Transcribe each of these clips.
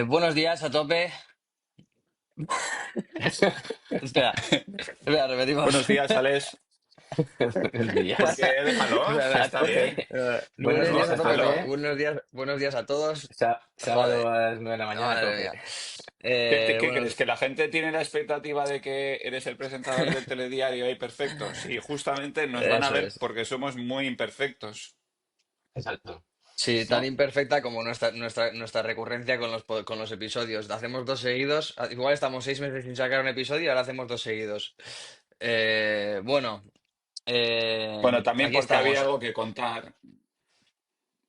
Buenos días a tope. Espera, espera, repetimos. Buenos días, Alex. Buenos ¿Por días. qué? Déjalo, Espera, si espera. está bien. Buenos Buenos No, días días a a tope, no. tope. déjalo. Buenos días a todos. Joder, Sábado a las 9 de la mañana a madre tope. mía. ¿Qué crees? Buenos. ¿Que la gente tiene la expectativa de que eres el presentador del telediario y perfecto? Sí, justamente nos van a Eso ver es. porque somos muy imperfectos, Exacto. Sí, tan ¿no? imperfecta como nuestra recurrencia con los episodios. Hacemos dos seguidos. Igual estamos 6 meses sin sacar un episodio y ahora hacemos dos seguidos. Bueno, Bueno, también aquí porque había estamos. algo que contar.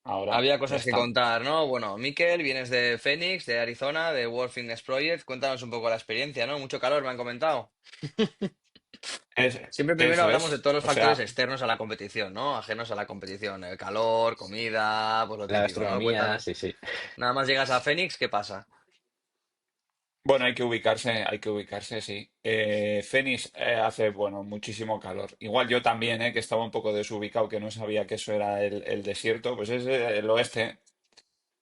Ahora, Había ya cosas que está. contar, ¿no? Bueno, Miquel, vienes de Phoenix, de Arizona, de World Fitness Project. Cuéntanos un poco la experiencia, ¿no? Mucho calor, me han comentado. Es- Siempre primero Eso hablamos de es. todos los O factores sea, externos a la competición, ¿no? Ajenos a la competición. El calor, comida, pues lo La típico, ¿no? gastronomía, Cuéntanos. sí, sí. Nada más llegas a Phoenix, ¿qué pasa? bueno, hay que ubicarse, sí. Phoenix hace, bueno, muchísimo calor. Igual yo también, que estaba un poco desubicado, que no sabía que eso era el desierto. Pues es el oeste.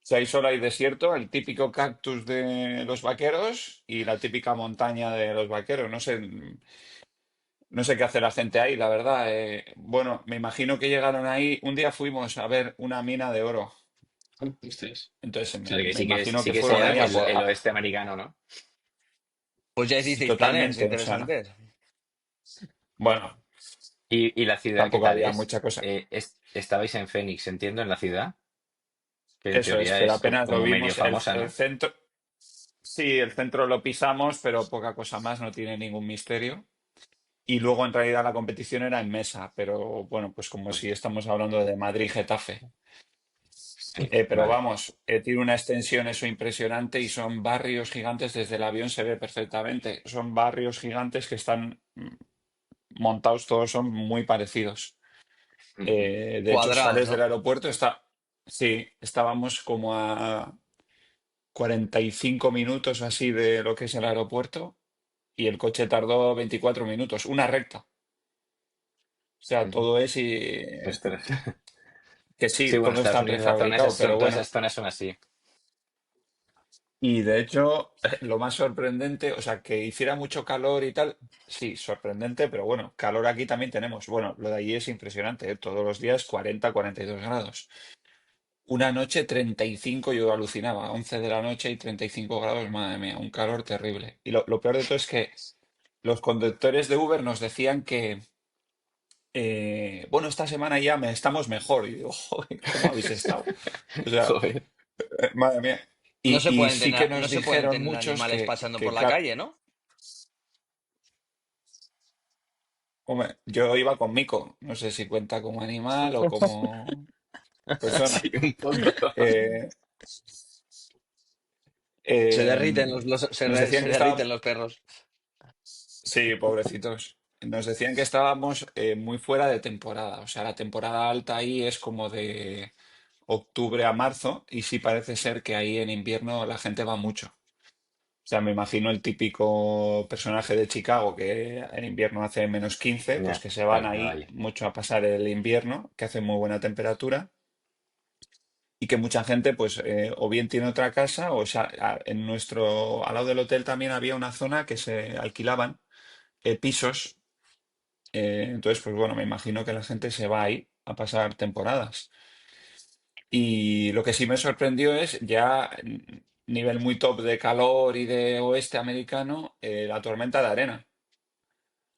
Si hay solo hay desierto, el típico cactus de los vaqueros y la típica montaña de los vaqueros. No sé qué hace la gente ahí, la verdad. Bueno, me imagino que llegaron ahí. Un día fuimos a ver una mina de oro. Ostras. Entonces O sea, que me imagino sí que que es fueron ahí el oeste americano, ¿no? Pues ya hicisteis planes totalmente. O sea, interesantes. bueno, ¿Y la ciudad qué tampoco tal había es? mucha cosa. Estabais en Phoenix, entiendo, en la ciudad, que en Eso es, teoría pero es apenas lo como medio vimos. famosa, El ¿no? centro, sí, el centro lo pisamos, pero poca cosa más, no tiene ningún misterio. Y luego en realidad la competición era en mesa, pero bueno, pues como si estamos hablando de Madrid-Getafe. Sí, Pero vale. vamos, tiene una extensión eso impresionante y son barrios gigantes, desde el avión se ve perfectamente. Son barrios gigantes que están montados, todos son muy parecidos. Ujú. De hecho, Cuadrados, sales del ¿no? aeropuerto, sí, estábamos como a 45 minutos o así de lo que es el aeropuerto y el coche tardó 24 minutos, una recta. O sea, Ujú. todo es Ostras. que Sí, sí, bueno, todo Estados está Unidos, la zona, prefabricado, pero todas bueno. esas zonas son así. Y de hecho, lo más sorprendente, o sea, que hiciera mucho calor y tal, sí, sorprendente, pero bueno, calor aquí también tenemos. Bueno, lo de allí es impresionante, todos los días 40, 42 grados. Una noche 35, yo alucinaba, 11 de la noche y 35 grados, madre mía, un calor terrible. Y lo peor de todo es que los conductores de Uber nos decían que, bueno, esta semana ya estamos mejor. Y digo, joder, ¿cómo habéis estado? O sea, Joder. madre mía. Y sí que No nos se pueden dijeron tener muchos animales pasando por la claro, calle, ¿no? hombre, yo iba con Mico, no sé si cuenta como animal o como persona. Sí, un poco. Eh, Se eh, derriten nos decían se que derriten estábamos, los perros. sí, pobrecitos, nos decían que estábamos muy fuera de temporada, o sea, la temporada alta ahí es como de octubre a marzo y sí parece ser que ahí en invierno la gente va mucho. O sea, me imagino el típico personaje de Chicago que en invierno hace -15, pues Ya, que se van vale, ahí vale. mucho a pasar el invierno, que hace muy buena temperatura y que mucha gente, pues, o bien tiene otra casa, o sea, en al lado del hotel también había una zona que se alquilaban pisos. Entonces, pues bueno, me imagino que la gente se va ahí a pasar temporadas. Y lo que sí me sorprendió es ya nivel muy top de calor y de oeste americano, la tormenta de arena.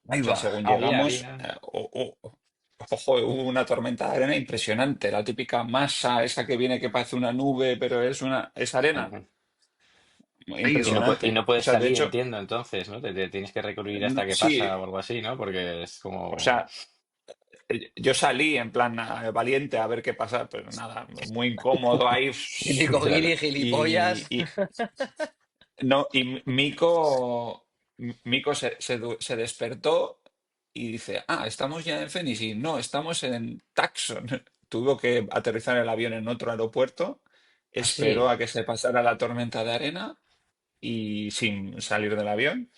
Ahí O sea, va. según llegamos, Había. ojo, hubo una tormenta de arena impresionante. La típica masa, esa que viene que parece una nube, pero es arena. Ujú. Ahí va. Y Impresionante. no O puedes sea, de salir, hecho, entiendo, entonces, ¿no? Te tienes que recurrir hasta que sí, pasa o algo así, ¿no? Porque es o como. sea, yo salí en plan valiente a ver qué pasa, pero nada, muy incómodo ahí. Típico Claro. guiri, Y, gilipollas. y no, y Mico se despertó y dice, estamos ya en Phoenix y no, estamos en Tucson. Tuvo que aterrizar el avión en otro aeropuerto, esperó Así. a que se pasara la tormenta de arena y sin salir del avión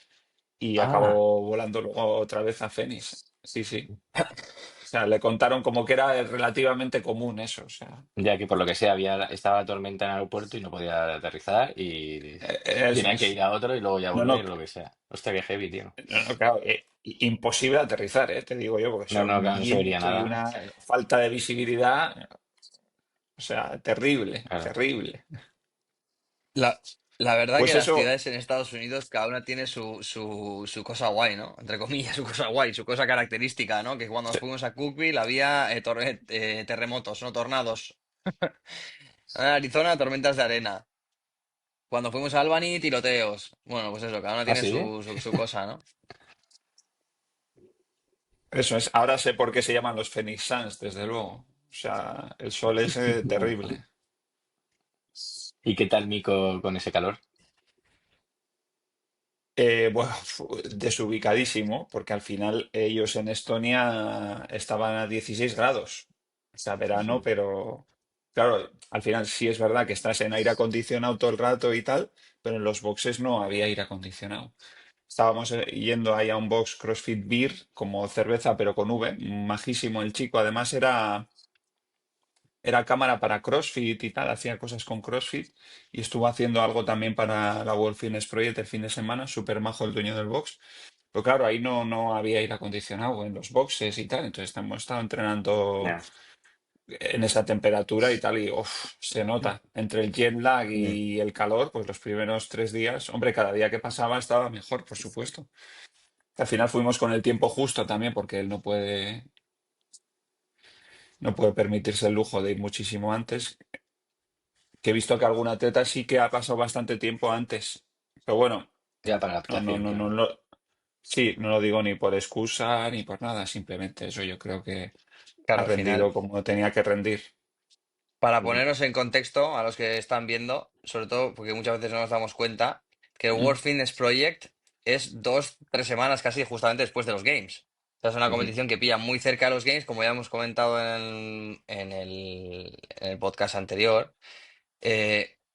y Ah, acabó volando luego otra vez a Phoenix. Sí, sí. sea, le contaron como que era relativamente común eso. O sea, Ya que por lo que sea estaba la tormenta en el aeropuerto y no podía aterrizar y eso tenía que es. ir a otro y luego ya No, no, volver, lo que sea. Hostia, qué heavy, tío. no, no, claro, imposible aterrizar, te digo yo, porque No, eso era no, un claro, no se vería viento y nada. una falta de visibilidad, o sea, terrible, Claro. terrible. La, la verdad Pues que las eso, ciudades en Estados Unidos cada una tiene su cosa guay, ¿no? Entre comillas, su cosa guay, su cosa característica, ¿no? Que cuando nos Sí, fuimos a Cookville había terremotos, no tornados. En Arizona, tormentas de arena. Cuando fuimos a Albany, tiroteos. Bueno, pues eso, cada una ¿ah, tiene sí? su cosa, ¿no? eso es. Ahora sé por qué se llaman los Phoenix Suns, desde luego. O sea, el sol es terrible. ¿Y qué tal Mico con ese calor? Bueno, desubicadísimo, porque al final ellos en Estonia estaban a 16 grados. O sea, verano, Ujú. pero claro, al final sí es verdad que estás en aire acondicionado todo el rato y tal, pero en los boxes no había aire acondicionado. Estábamos yendo ahí a un box CrossFit Beer, como cerveza, pero con V, majísimo el chico. Además era cámara para CrossFit y tal, hacía cosas con CrossFit y estuvo haciendo algo también para la World Fitness Project el fin de semana, súper majo el dueño del box. Pero claro, ahí no había aire acondicionado en los boxes y tal, entonces hemos estado entrenando Ya. en esa temperatura y tal, y uf, se nota. Entre el jet lag Mm. y el calor, pues los primeros 3 días, hombre, cada día que pasaba estaba mejor, por supuesto. Al final fuimos con el tiempo justo también, porque él no puede permitirse el lujo de ir muchísimo antes. Que he visto que algún atleta sí que ha pasado bastante tiempo antes. Pero bueno, Ya para no, no, adaptación, no, no, claro. sí, no lo digo ni por excusa ni por nada, simplemente eso yo creo que ha Claro, al final. rendido como tenía que rendir. Para Mm, ponernos en contexto a los que están viendo, sobre todo porque muchas veces no nos damos cuenta, que el mm, World Fitness Project es 2, 3 semanas casi justamente después de los Games. O sea, es una ujú. competición que pilla muy cerca de los Games, como ya hemos comentado en el podcast anterior.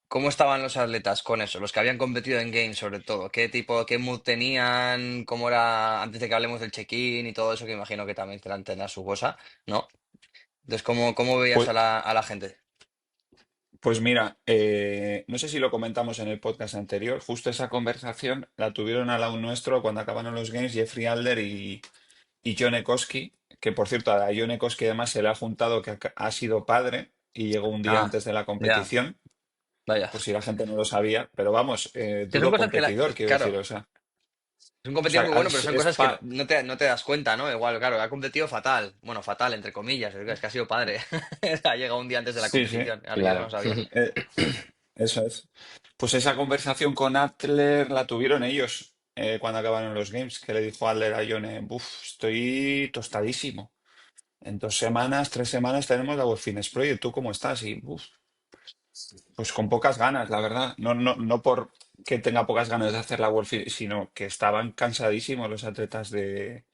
¿Cómo estaban los atletas con eso? Los que habían competido en Games sobre todo. ¿Qué mood tenían? ¿Cómo era antes de que hablemos del check-in y todo eso? Que imagino que también tendrá su cosa, ¿no? Entonces, ¿cómo veías Pues, a la gente? pues mira, no sé si lo comentamos en el podcast anterior, justo esa conversación la tuvieron al lado nuestro cuando acabaron los Games Jeffrey Alder y John Ekoski, que por cierto a John Ekoski además se le ha juntado que ha sido padre y llegó un día Ah, antes de la ya. competición. Vaya. Por si la gente no lo sabía, pero vamos, Que son duro cosas competidor, quiero decir, claro, o es un sea, competidor muy bueno, pero son es cosas que no te das cuenta, ¿no? Igual, claro, ha competido fatal. Bueno, fatal, entre comillas, es que ha sido padre. Ha llegado un día antes de la sí, sí, competición. Claro, yo eso no Claro. sabía. eh, eso es. Pues esa conversación con Adler la tuvieron ellos cuando acabaron los games, que le dijo Adler a Yone, buf, estoy tostadísimo. En 2 semanas, 3 semanas tenemos la World Fitness Project, ¿tú cómo estás? Y buf, pues con pocas ganas, la verdad. No, no, no por que tenga pocas ganas de hacer la World Fitness, sino que estaban cansadísimos los atletas de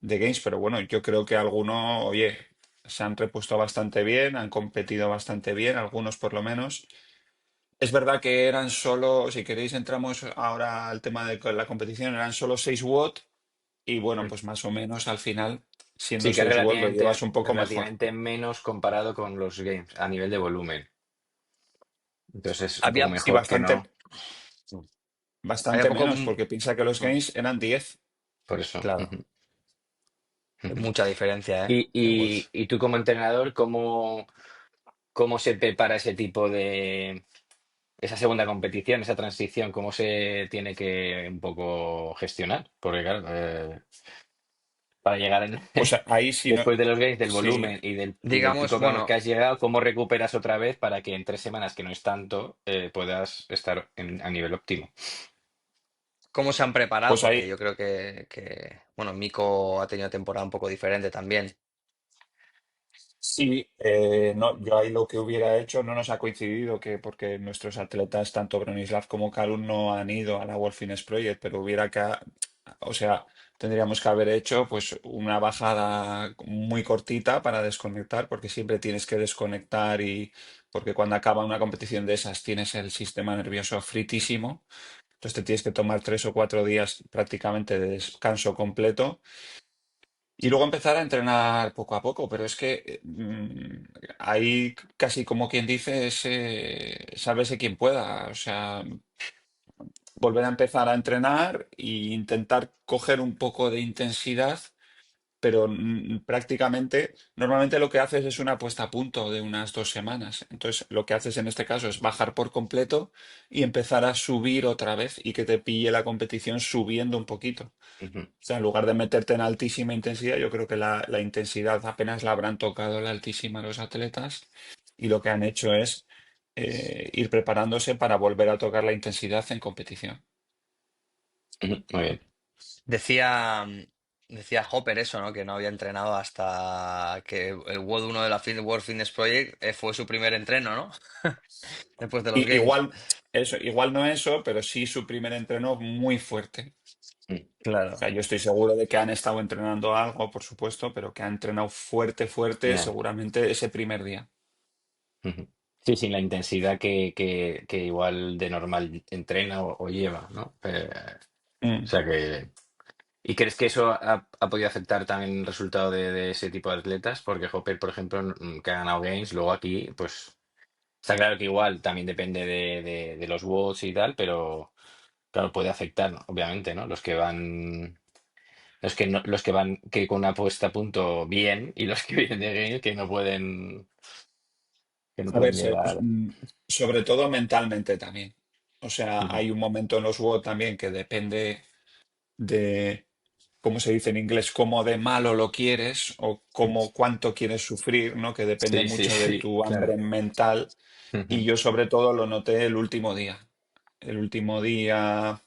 Games. Pero bueno, yo creo que algunos, oye, se han repuesto bastante bien, han competido bastante bien, algunos por lo menos. Es verdad que eran solo, si queréis, entramos ahora al tema de la competición, eran solo 6 WOT y bueno, Mm. pues más o menos al final, siendo Sí, que es 6 WOT, lo llevas relativamente, un poco mejor. relativamente menos comparado con los games a nivel de volumen. Entonces es un poco Había, Y mejor que bastante, no. había bastante poco, menos, porque piensa que los games eran 10. Por eso. claro, Ujú, es ujú. mucha diferencia, ¿eh? Y tú como entrenador, ¿cómo se prepara ese tipo de, esa segunda competición, esa transición, cómo se tiene que un poco gestionar? Porque claro, para llegar Pues ahí sí, no, después de los gains del sí. volumen y del Digamos, pico con el que bueno, has llegado, ¿cómo recuperas otra vez para que en 3 semanas, que no es tanto, puedas estar a nivel óptimo? cómo se han preparado, Pues porque ahí, yo creo bueno, Miko ha tenido temporada un poco diferente también. sí, no, yo ahí lo que hubiera hecho no nos ha coincidido que porque nuestros atletas, tanto Bronislav como Kalun, no han ido a la World Fitness Project, pero o sea, tendríamos que haber hecho pues una bajada muy cortita para desconectar, porque siempre tienes que desconectar y porque cuando acaba una competición de esas tienes el sistema nervioso fritísimo, entonces te tienes que tomar 3 o 4 días prácticamente de descanso completo. Y luego empezar a entrenar poco a poco, pero es que ahí casi como quien dice, sálvese quien pueda. O sea, volver a empezar a entrenar e intentar coger un poco de intensidad, pero prácticamente, normalmente lo que haces es una puesta a punto de unas 2 semanas. Entonces, lo que haces en este caso es bajar por completo y empezar a subir otra vez y que te pille la competición subiendo un poquito. Ujú, O sea, en lugar de meterte en altísima intensidad, yo creo que la intensidad apenas la habrán tocado la altísima los atletas y lo que han hecho es ir preparándose para volver a tocar la intensidad en competición. ujú, muy bien. Decía, decía Hopper eso, ¿no? Que no había entrenado hasta que el WOD 1 de la World Fitness Project fue su primer entreno, ¿no? Después de los Games. Igual, eso, igual no eso, pero sí su primer entreno muy fuerte. Mm, O Claro. sea, yo estoy seguro de que han estado entrenando algo, por supuesto, pero que han entrenado fuerte, fuerte, ya, seguramente ese primer día. ujú. Sí, sin la intensidad que igual de normal entrena o lleva, ¿no? O Mm. sea que... ¿Y crees que eso ha podido afectar también el resultado de ese tipo de atletas? Porque Hopper, por ejemplo, que ha ganado Games, luego aquí, pues está claro que igual también depende de los watts y tal, pero claro, puede afectar, ¿no? Obviamente, ¿no? Los que van que con una puesta a punto bien y los que vienen de Games que no A ver, pueden llegar. sobre todo mentalmente también. O sea, Ujú, hay un momento en los WOD también que depende de, ¿cómo se dice en inglés? Cómo de malo lo quieres o cómo cuánto quieres sufrir, ¿no? Que depende sí, sí, mucho de sí, tu claro. hambre mental. Y Ujú, yo sobre todo lo noté el último día. El último día,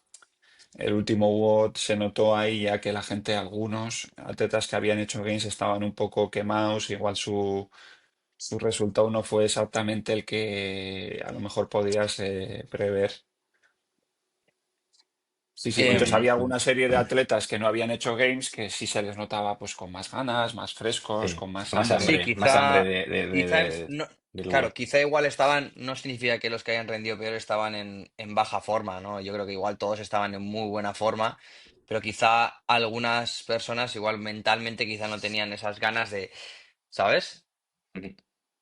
el último WOD se notó ahí ya que la gente, algunos atletas que habían hecho gains estaban un poco quemados, igual su resultado no fue exactamente el que a lo mejor podías prever. Sí, sí. Entonces Em, había alguna serie de atletas que no habían hecho games que sí se les notaba pues con más ganas, más frescos, sí, con más hambre. sí, más hambre quizá, no, del claro, WOD. quizá igual estaban, no significa que los que hayan rendido peor estaban en baja forma, ¿no? Yo creo que igual todos estaban en muy buena forma, pero quizá algunas personas igual mentalmente quizá no tenían esas ganas de, ¿sabes? Ujú,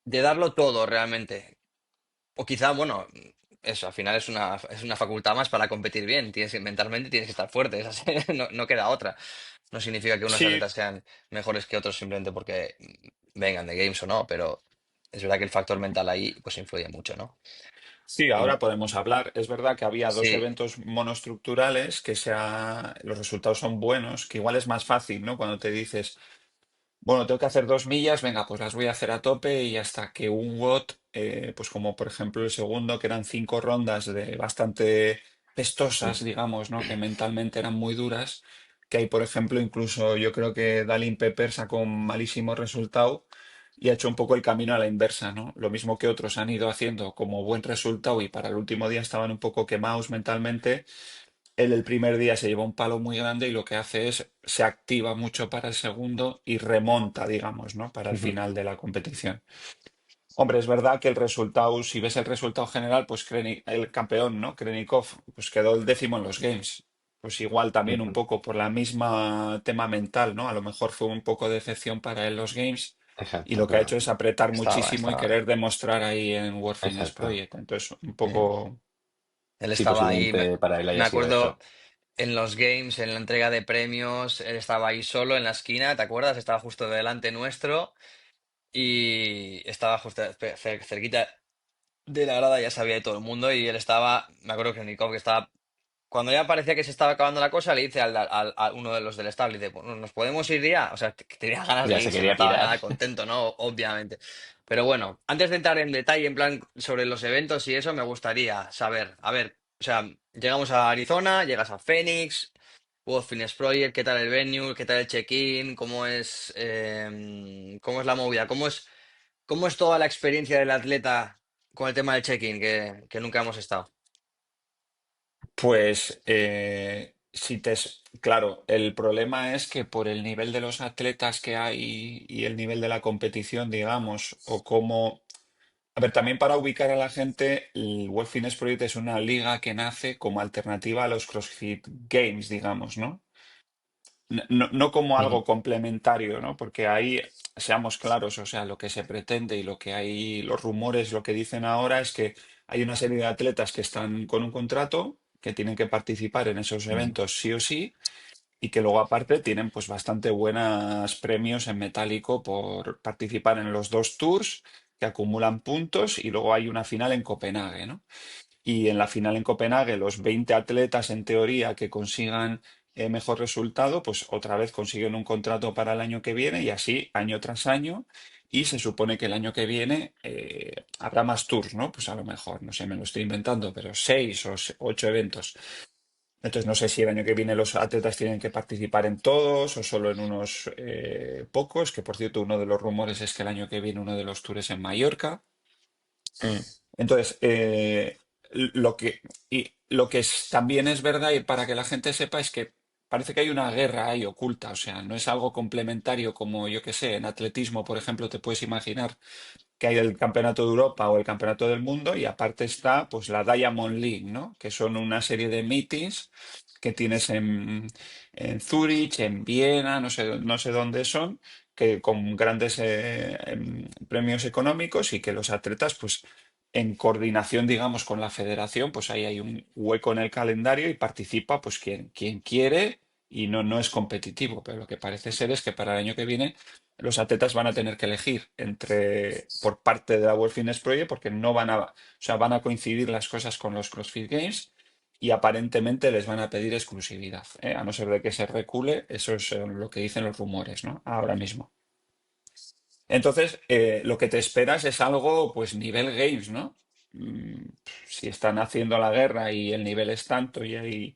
De darlo todo realmente. O quizá, bueno, eso, al final es una facultad más para competir bien. Mentalmente tienes que estar fuerte, no, no queda otra. No significa que unos Sí, atletas sean mejores que otros simplemente porque vengan de games o no, pero es verdad que el factor mental ahí pues influye mucho, ¿no? sí, Y ahora podemos hablar. Es verdad que había dos sí, eventos monoestructurales los resultados son buenos, que igual es más fácil, ¿no? Cuando te dices, bueno, tengo que hacer 2 millas, venga, pues las voy a hacer a tope y hasta que un WOT, pues como por ejemplo el segundo, que eran 5 rondas de bastante sí, pestosas, digamos, ¿no? Que mentalmente eran muy duras, que hay, por ejemplo, incluso yo creo que Dalin Pepper sacó un malísimo resultado y ha hecho un poco el camino a la inversa, ¿no? Lo mismo que otros han ido haciendo como buen resultado y para el último día estaban un poco quemados mentalmente. Él el primer día se lleva un palo muy grande y lo que hace es se activa mucho para el segundo y remonta, digamos, ¿no? Para el ujú, final de la competición. Hombre, es verdad que el resultado, si ves el resultado general, pues el campeón, ¿no? Krenikov, pues quedó el décimo en los Games. Pues igual también un ujú. poco por la misma tema mental, ¿no? A lo mejor fue un poco de decepción para él los Games y Exacto, lo que ha claro. hecho es apretar muchísimo y estaba. querer demostrar ahí en World Fitness Exacto. Project. Entonces, un Eh, poco... Él sí, estaba ahí, posiblemente para él me haya sido acuerdo eso. en los games, en la entrega de premios, él estaba ahí solo en la esquina, ¿te acuerdas? Estaba justo delante nuestro y estaba justo cerquita de la grada, ya sabía de todo el mundo y él estaba, me acuerdo que Nikov que estaba, cuando ya parecía que se estaba acabando la cosa, le dice a uno de los del staff, le dice, bueno, ¿nos podemos ir ya? O sea, que tenía ganas de Ya se irse, no quería estaba pirar. nada contento, ¿no? Obviamente. Pero bueno, antes de entrar en detalle, en plan, sobre los eventos y eso, me gustaría saber, a ver, o sea, llegamos a Arizona, llegas a Phoenix, World Fitness Project, ¿qué tal el venue? ¿Qué tal el check-in? ¿Cómo es la movida? ¿Cómo es toda la experiencia del atleta con el tema del check-in, que nunca hemos estado? Pues claro, el problema es que por el nivel de los atletas que hay y el nivel de la competición, digamos, o cómo... A ver, también para ubicar a la gente, el World Fitness Project es una liga que nace como alternativa a los CrossFit Games, digamos, ¿no? no como Ujú. algo complementario, ¿no? Porque ahí, seamos claros, o sea, lo que se pretende y lo que hay, los rumores, lo que dicen ahora es que hay una serie de atletas que están con un contrato, que tienen que participar en esos Ujú. eventos sí o sí, y que luego aparte tienen pues bastante buenos premios en metálico por participar en los dos tours, que acumulan puntos, y luego hay una final en Copenhague, ¿no? Y en la final en Copenhague, los 20 atletas en teoría que consigan mejor resultado, pues otra vez consiguen un contrato para el año que viene y así año tras año. Y se supone que el año que viene habrá más tours, ¿no? Pues a lo mejor, no sé, me lo estoy inventando, pero 6 o 8 eventos. Entonces no sé si el año que viene los atletas tienen que participar en todos o solo en unos pocos, que por cierto uno de los rumores es que el año que viene uno de los tours es en Mallorca. Mm. Entonces, lo que también es verdad y para que la gente sepa es que parece que hay una guerra ahí oculta, o sea, no es algo complementario como yo que sé, en atletismo, por ejemplo, te puedes imaginar que hay el Campeonato de Europa o el Campeonato del Mundo y aparte está pues la Diamond League, ¿no? Que son una serie de meetings que tienes en Zúrich, en Viena, no sé dónde son, que con grandes premios económicos y que los atletas pues en coordinación, digamos, con la federación, pues ahí hay un hueco en el calendario y participa pues quien quiere y no es competitivo, pero lo que parece ser es que para el año que viene los atletas van a tener que elegir por parte de la World Fitness Project porque no van a, o sea, van a coincidir las cosas con los CrossFit Games y aparentemente les van a pedir exclusividad, ¿eh? A no ser de que se recule, eso es lo que dicen los rumores, ¿no? Ahora mismo. Entonces, lo que te esperas es algo, pues, nivel Games, ¿no? Si están haciendo la guerra y el nivel es tanto y hay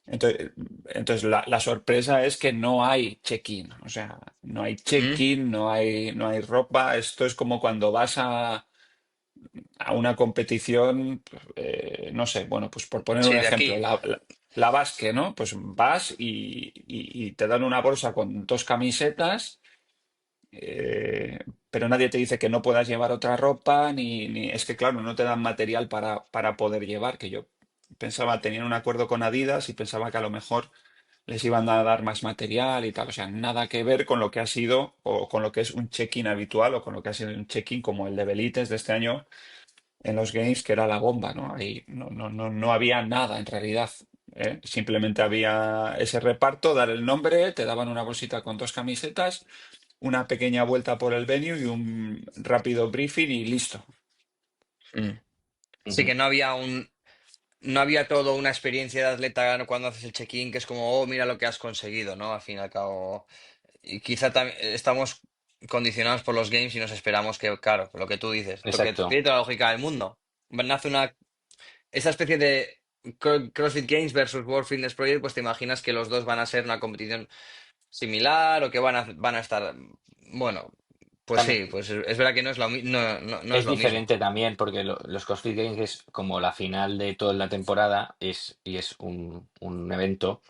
entonces, la sorpresa es que no hay check-in, o sea, no hay Mm. check-in, no hay ropa. Esto es como cuando vas a una competición, no sé, bueno, pues por poner un Sí, de ejemplo, aquí. la basque, ¿no? Pues vas y te dan una bolsa con dos camisetas, eh, pero nadie te dice que no puedas llevar otra ropa, es que claro, no te dan material para poder llevar, que yo pensaba, tenían un acuerdo con Adidas y pensaba que a lo mejor les iban a dar más material y tal, o sea, nada que ver con lo que ha sido o con lo que es un check-in habitual o con lo que ha sido un check-in como el de Belites de este año en los Games, que era la bomba, ¿no? Ahí no había nada en realidad. Simplemente había ese reparto, dar el nombre, te daban una bolsita con dos camisetas, una pequeña vuelta por el venue y un rápido briefing y listo. Mm. Sí, Ujú. que no había todo una experiencia de atleta cuando haces el check-in, que es como, oh, mira lo que has conseguido, ¿no? Al fin y al cabo. Y quizá también estamos condicionados por los games y nos esperamos que, claro, lo que tú dices, lo que Exacto. tiene toda la lógica del mundo. Nace esa especie de CrossFit Games versus World Fitness Project, pues te imaginas que los dos van a ser una competición similar o que van a estar, bueno, pues sí, También pues es verdad que no es no es es lo mismo. diferente también porque los CrossFit Games es como la final de toda la temporada y es un evento.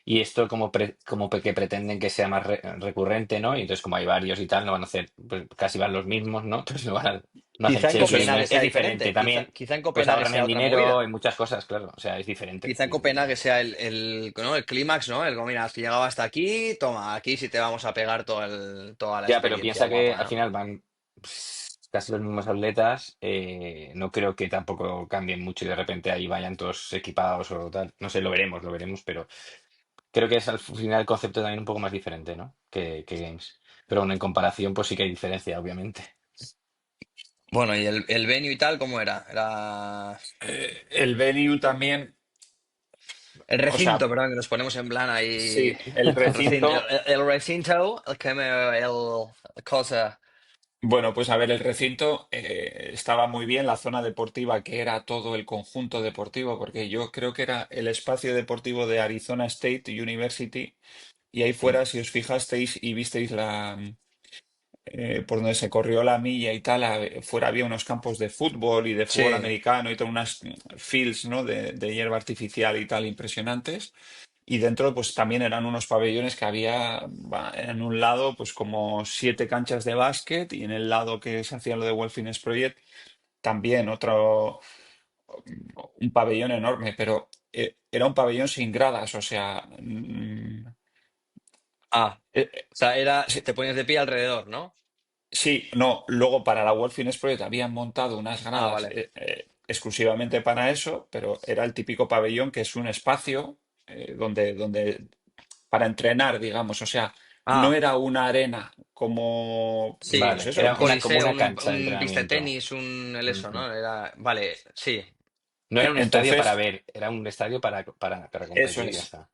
Y esto que pretenden que sea más recurrente, ¿no? Y entonces como hay varios y tal, no van a hacer, pues casi van los mismos, ¿no? Entonces no hacen Quizá en check-in, Copenhague es sea diferente. diferente, También quizá en pues Copenhague ahorran sea en otra dinero, movida. en muchas cosas, claro. O sea, es diferente. Quizá en Sí, sí, sí. Copenhague sea ¿no? El clímax, ¿no? El como, mira, has llegado hasta aquí, toma, aquí sí te vamos a pegar toda la Ya, pero experiencia piensa que guapa, al ¿no? final van casi los mismos atletas. No creo que tampoco cambien mucho y de repente ahí vayan todos equipados o tal. No sé, lo veremos, pero creo que es al final el concepto también un poco más diferente, ¿no? Que Games. Pero bueno, en comparación, pues sí que hay diferencia, obviamente. Bueno, y el venue y tal, ¿cómo era? Era El venue también, el o sea, recinto, perdón, que nos ponemos en plan ahí. sí, el El recinto, recinto. el recinto, el cosa. Bueno, pues a ver, el recinto estaba muy bien, la zona deportiva, que era todo el conjunto deportivo, porque yo creo que era el espacio deportivo de Arizona State University, y ahí Mm. fuera, si os fijasteis y visteis por donde se corrió la milla y tal, fuera había unos campos de fútbol y de fútbol Sí, americano y todas unas fields, ¿no? de hierba artificial y tal impresionantes. Y dentro, pues también eran unos pabellones que había en un lado, pues como 7 canchas de básquet y en el lado que se hacía lo de World Fitness Project, también un pabellón enorme, pero era un pabellón sin gradas, o sea, Ah, Eh, o sea, sí, te ponías de pie alrededor, ¿no? sí, no, luego para la World Fitness Project habían montado unas Ah, gradas vale. exclusivamente para eso, pero era el típico pabellón que es un espacio para entrenar, digamos, o sea, no Ah, era una arena como, pues sí, Vale, eso, era un una, como coliseo, una cancha de un pista de entrenamiento. tenis, el eso, Ujú. ¿no? Vale, sí. No era un estadio para entonces, ver, era un estadio para eso competir, ya es. está.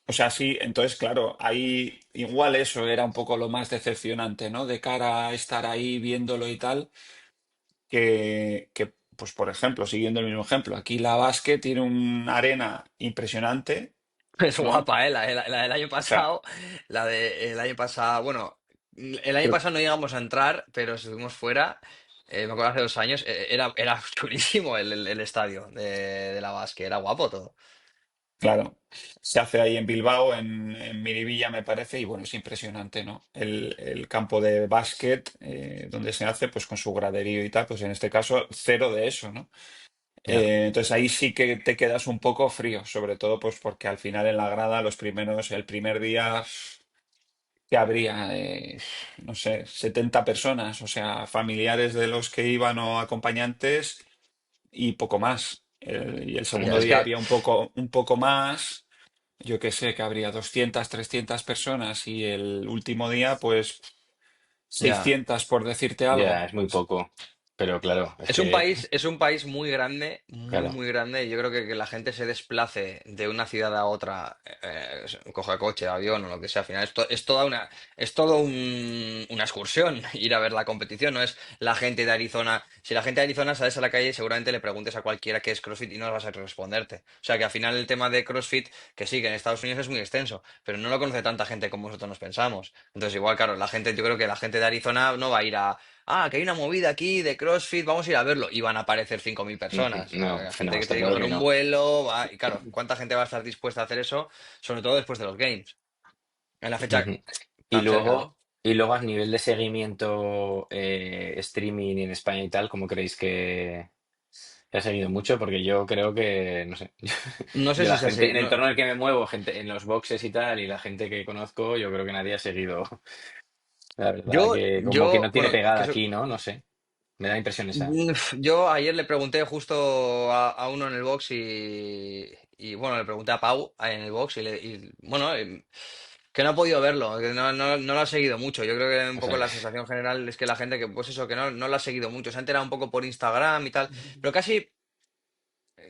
O sea, sí, entonces, claro, ahí igual eso era un poco lo más decepcionante, ¿no? De cara a estar ahí viéndolo y tal, pues por ejemplo, siguiendo el mismo ejemplo, aquí la Basket tiene una arena impresionante, Es ¿no? guapa, ¿eh? La del año O sea, pasado, la del año pasado, bueno, el año creo- pasado no llegamos a entrar, pero estuvimos fuera, me acuerdo hace 2 años, era chulísimo el estadio de la Basque, era guapo todo. claro, se hace ahí en Bilbao, en Miribilla, me parece, y bueno, es impresionante, ¿no? El campo de básquet, donde se hace, pues con su graderío y tal, pues en este caso, cero de eso, ¿no? Ya, Entonces ahí sí que te quedas un poco frío, sobre todo pues porque al final en la grada, el primer día, que habría, no sé, 70 personas, o sea, familiares de los que iban o acompañantes y poco más. Y el Ya, segundo es día que, había un poco más. Yo qué sé, que habría 200, 300 personas y el último día, pues ya. 600 por decirte ya, algo. es muy poco. Pero claro, es que, Es un país muy grande, claro. muy grande. Y yo creo que la gente se desplace de una ciudad a otra, coja coche, avión o lo que sea. Al final, es todo una excursión ir a ver la competición. No es la gente de Arizona. Si la gente de Arizona sales a la calle, seguramente le preguntes a cualquiera qué es CrossFit y no vas a responderte. O sea que al final el tema de CrossFit, que sí, que en Estados Unidos es muy extenso, pero no lo conoce tanta gente como nosotros nos pensamos. Entonces, igual, claro, yo creo que la gente de Arizona no va a ir que hay una movida aquí de CrossFit, vamos a ir a verlo. Y van a aparecer 5.000 Ujú. personas. No, no, Gente que está tiene que claro coger que un no. vuelo. Y claro, ¿cuánta gente va a estar dispuesta a hacer eso? Sobre todo después de los Games. En la fecha Ujú. Y tan cerca, luego, ¿no? y luego a nivel de seguimiento streaming en España y tal, ¿cómo creéis que ha seguido mucho? Porque yo creo que, no sé, No sé de si la se gente, hace. en el entorno en el que me muevo, gente en los boxes y tal, y la gente que conozco, yo creo que nadie ha seguido. La verdad que como que no tiene Bueno, pegada aquí, ¿no? No sé. Me da la impresión esa. yo ayer le pregunté justo a uno en el box y, bueno, le pregunté a Pau en el box bueno, que no ha podido verlo, que no lo ha seguido mucho. Yo creo que un O poco sea, la sensación general es que la gente que, pues eso, que no lo ha seguido mucho. Se ha enterado un poco por Instagram y tal, pero casi,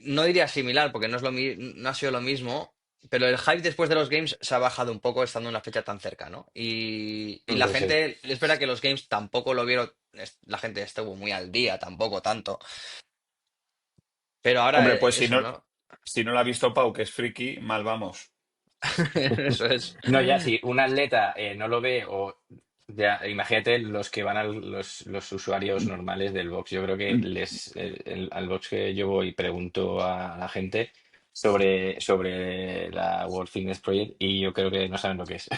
no diría similar, porque no ha sido lo mismo, pero el hype después de los games se ha bajado un poco estando en una fecha tan cerca, ¿no? Y la pues es. gente, es verdad que los games tampoco lo vieron, la gente estuvo muy al día, tampoco tanto, pero ahora Hombre, pues eso, ¿no? si no lo ha visto Pau, que es friki, mal vamos. Eso es. No, ya si un atleta no lo ve o ya, imagínate los que van los usuarios normales del box. Yo creo que al box que yo voy pregunto a la gente sobre la World Fitness Project y yo creo que no saben lo que es.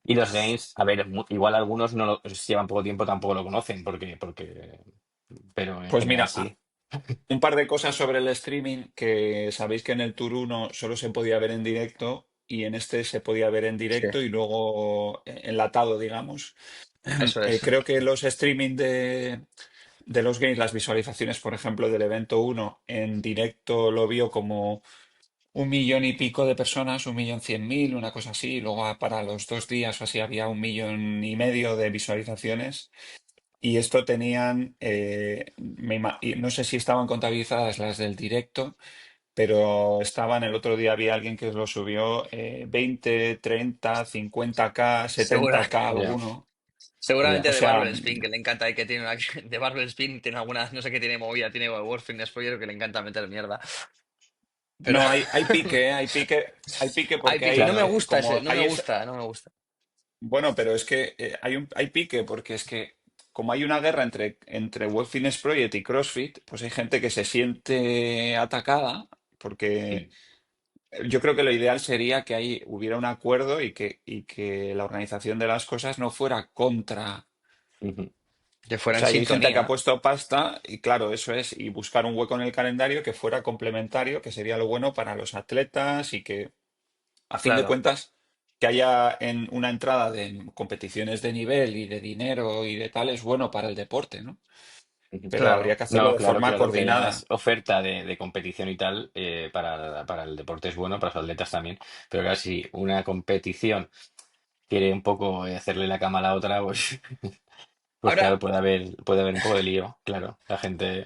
Y los games, a ver, igual algunos no lo, si llevan poco tiempo tampoco lo conocen pero en Pues general mira, sí. un par de cosas sobre el streaming, que sabéis que en el Tour uno solo se podía ver en directo y en este se podía ver en Sí, directo y luego enlatado, digamos. eso es. Creo que los streaming de los games, las visualizaciones, por ejemplo, del evento uno en directo lo vio como 1 millón y pico de personas, 1.100.000, una cosa así. Y luego para los 2 días o así había 1,5 millones de visualizaciones. Y esto tenían, y no sé si estaban contabilizadas las del directo, pero estaban, el otro día había alguien que lo subió 20, 30, 50K, Segura, 70K Ya, alguno. ya. seguramente O de sea, Barbell Spin, que le encanta, que tiene de Barbell Spin, tiene alguna, no sé qué tiene movida, tiene World Fitness Project que le encanta meter mierda. Pero no, hay pique hay porque pique, no hay, me gusta ese, como no me hay esa, gusta, no me gusta. bueno, pero es que hay pique porque es que como hay una guerra entre World Fitness Project y CrossFit, pues hay gente que se siente atacada porque yo creo que lo ideal sería que ahí hubiera un acuerdo y que la organización de las cosas no fuera contra. Ujú. Que O fuera en sea, y hay gente que ha sintonía. puesto pasta y claro, eso es, y buscar un hueco en el calendario que fuera complementario, que sería lo bueno para los atletas y que, a fin de Claro. cuentas, que haya en una entrada de competiciones de nivel y de dinero y de tal es bueno para el deporte, ¿no? Pero habría Claro. que hacerlo No, de claro, forma claro, que haya más coordinada. oferta de competición y tal, para el deporte es bueno, para los atletas también, pero claro, si una competición quiere un poco hacerle la cama a la otra, pues, pues claro, Ahora, puede haber un poco de lío, claro, la gente...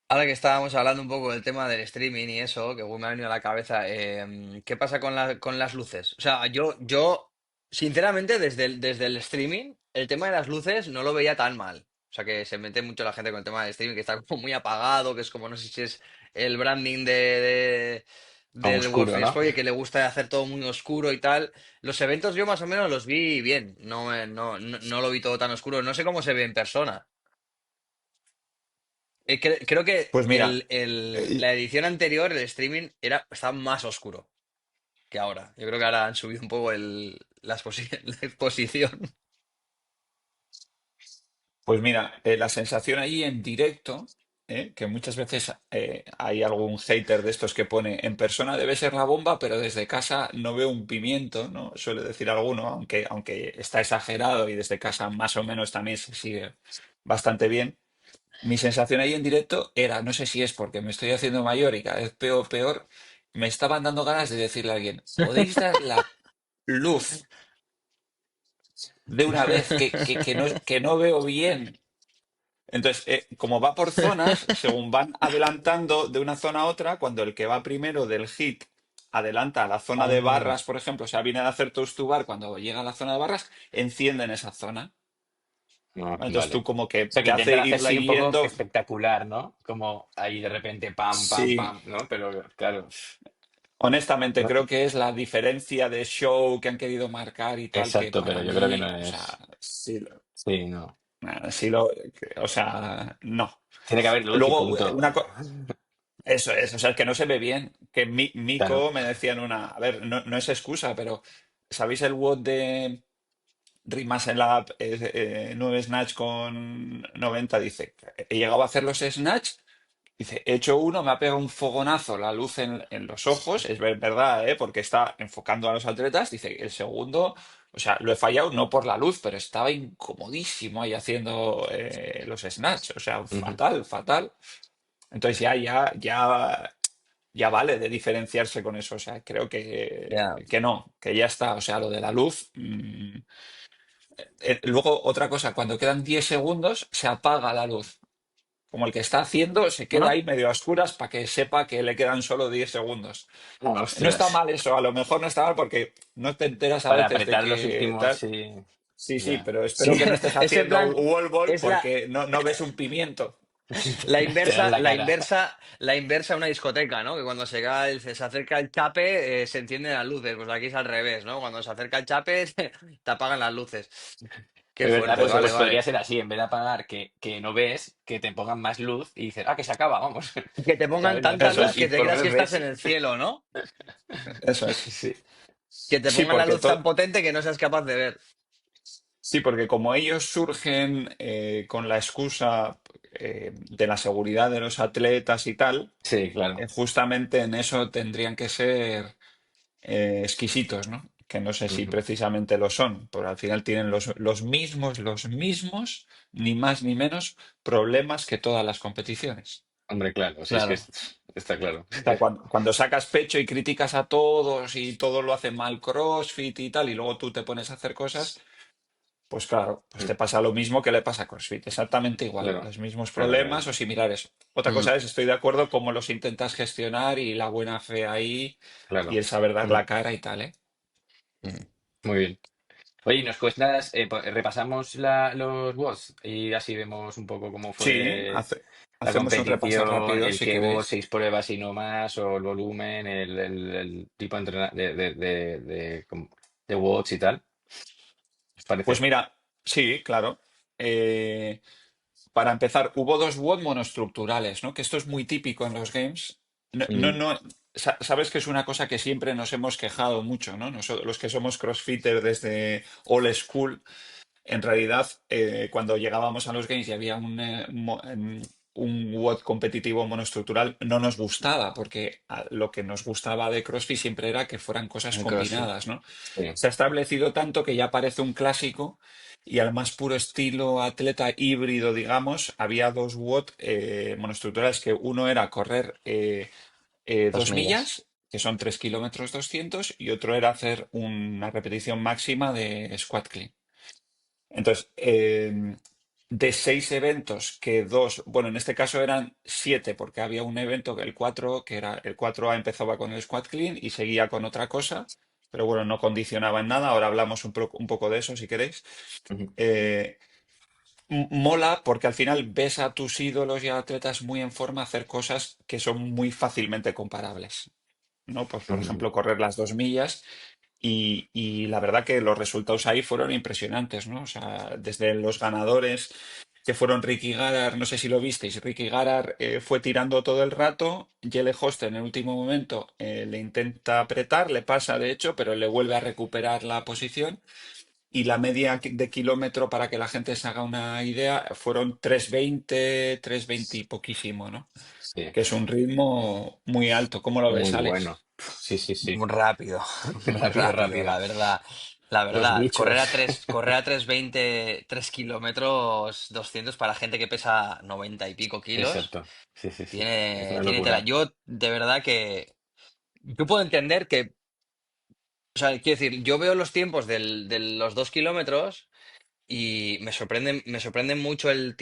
ahora que estábamos hablando un poco del tema del streaming y eso, que me ha venido a la cabeza, ¿qué pasa con con las luces? O sea, sinceramente, desde el streaming, el tema de las luces no lo veía tan mal. O sea, que se mete mucho la gente con el tema del streaming, que está como muy apagado, que es como, no sé si es el branding Como del oscuro, ¿no? Wolfenstein, que le gusta hacer todo muy oscuro y tal. Los eventos yo más o menos los vi bien, no lo vi todo tan oscuro. No sé cómo se ve en persona. Creo que Pues mira, la eh, edición anterior, el streaming, estaba más oscuro que ahora. Yo creo que ahora han subido un poco la exposición. Pues mira, la sensación ahí en directo, que muchas veces hay algún hater de estos que pone en persona debe ser la bomba, pero desde casa no veo un pimiento, ¿no? Suele decir alguno, aunque está exagerado y desde casa más o menos también se sigue bastante bien. Mi sensación ahí en directo era, no sé si es porque me estoy haciendo mayor y cada vez peor, peor, me estaban dando ganas de decirle a alguien, ¿podéis dar la luz de una vez que no veo bien? Entonces, como va por zonas, según van adelantando de una zona a otra, cuando el que va primero del hit adelanta a la zona de Ah, barras, por ejemplo, o sea, viene a hacer toast to bar, cuando llega a la zona de barras, encienden esa zona. No, ¿Vale? Entonces vale. tú como O que sea, que te hace intentan ir hacerlo ahí un poco siguiendo. espectacular, ¿no? Como ahí de repente pam, pam, Sí, pam, ¿no? Pero claro, honestamente, no- creo que es la diferencia de show que han querido marcar y tal, que exacto, para pero yo creo que mí, no o sea, es... sí, Sí, no. sí lo, o sea, no. Tiene que haber luz y Luego, punto. eso es, o sea, que no se ve bien. Que Claro. Mico me decía en una, a ver, no es excusa, pero ¿sabéis el WOD de rimas en la app 9 Snatch con 90? Dice, he llegado a hacer los Snatch. Dice, he hecho uno, me ha pegado un fogonazo la luz en los ojos, es verdad, ¿eh? Porque está enfocando a los atletas. Dice, el segundo, o sea, lo he fallado no por la luz, pero estaba incomodísimo ahí haciendo los snatch, o sea, Ujú. fatal, fatal. Entonces ya vale de diferenciarse con eso, o sea, creo ya. que no, que ya está, o sea, lo de la luz. Luego, otra cosa, cuando quedan 10 segundos, se apaga la luz. Como el que está haciendo se queda Bueno, ahí medio a oscuras para que sepa que le quedan solo 10 segundos. Ah, No está ostras. mal eso, a lo mejor no está mal porque no te enteras a Para veces de apretar los que últimos, tal. sí. Sí, sí, Ya. pero sí, espero que no estés ese haciendo plan wall ball es porque no ves un pimiento. Te dan la cara. la inversa a una discoteca, ¿no? Que cuando se acerca el chape, se encienden las luces. Pues aquí es al revés, ¿no? Cuando se acerca el chape, te apagan las luces. Qué Es verdad, fuerte, pues, vale, pues podría vale. ser así, en vez de apagar que no ves, que te pongan más luz y dices, ah, que se acaba, vamos. Que te pongan ¿Sabes? Y tanta haces Eso la, luz y que te por lo creas que menos estás en ves. el cielo, ¿no? eso es. Sí. Que te Sí, pongan la porque luz tan potente que no seas capaz de ver. sí, porque como ellos surgen con la excusa de la seguridad de los atletas y tal, Sí, claro. justamente en eso tendrían que ser exquisitos, ¿no? Que no sé si Ujú. precisamente lo son, pero al final tienen los mismos, ni más ni menos, problemas que todas las competiciones. Hombre, claro, sí, es que Claro. está claro. O sea, cuando sacas pecho y criticas a todos y todos lo hacen mal CrossFit y tal, y luego tú te pones a hacer cosas, pues claro, pues te pasa lo mismo que le pasa a CrossFit, exactamente igual, Claro, los mismos claro, problemas claro. o similares. Otra Mm, cosa es, estoy de acuerdo, cómo los intentas gestionar y la buena fe ahí y Claro. el saber dar Mm, la cara y tal, ¿eh? mm. Muy bien. Oye, ¿nos cuentas, repasamos los WODs y así vemos un poco cómo Sí, fue la hacemos un repaso competición, rápido el si que hubo queréis. 6 pruebas y no más, o el volumen, el tipo de, de WODs y tal? ¿Os Pues parece? mira, sí, claro. Eh, para empezar, hubo dos WOD monoestructurales, ¿no? Que esto es muy típico en los games. No, no, Mm, no- sabes que es una cosa que siempre nos hemos quejado mucho, ¿no? Nosotros, los que somos crossfitter desde old school, en realidad, cuando llegábamos a los games y había un WOD competitivo monoestructural no nos gustaba, porque lo que nos gustaba de CrossFit siempre era que fueran cosas El CrossFit. combinadas, ¿no? Sí. Se ha establecido tanto que ya parece un clásico y al más puro estilo atleta híbrido, digamos, había dos WOD monoestructurales que uno era correr 2 millas. 2 millas, que son 3 kilómetros 200, y otro era hacer una repetición máxima de squat clean. Entonces, de 6 eventos, que dos, bueno, en este caso eran 7, porque había un evento, el 4 que era el 4A empezaba con el squat clean y seguía con otra cosa, pero bueno, no condicionaba en nada. Ahora hablamos un poco de eso, si queréis. Ujú, Eh, Mola porque al final ves a tus ídolos y a atletas muy en forma hacer cosas que son muy fácilmente comparables, ¿no? Pues, por ujú. ejemplo, correr las 2 millas y la verdad que los resultados ahí fueron impresionantes, ¿no? O sea, desde los ganadores que fueron Ricky Garar, no sé si lo visteis, Ricky Garar fue tirando todo el rato, Jelle Hoste en el último momento le intenta apretar, le pasa de hecho, pero le vuelve a recuperar la posición y la media de kilómetro, para que la gente se haga una idea, fueron 3:20 y poquísimo, ¿no? Sí, Que es un ritmo muy alto. ¿Cómo lo ves, muy Alex? bueno. Sí, sí, sí. Muy rápido, muy Rápido, rápido, la rápido. verdad. La Los verdad, bichos. correr a 3:20, 3 kilómetros 200 para gente que pesa 90 y pico kilos, Exacto. Sí, sí, sí. Es tiene, una tiene tela. locura. Yo, de verdad que, yo puedo entender que, o sea, quiero decir, yo veo los tiempos de los 2 kilómetros y me sorprende mucho el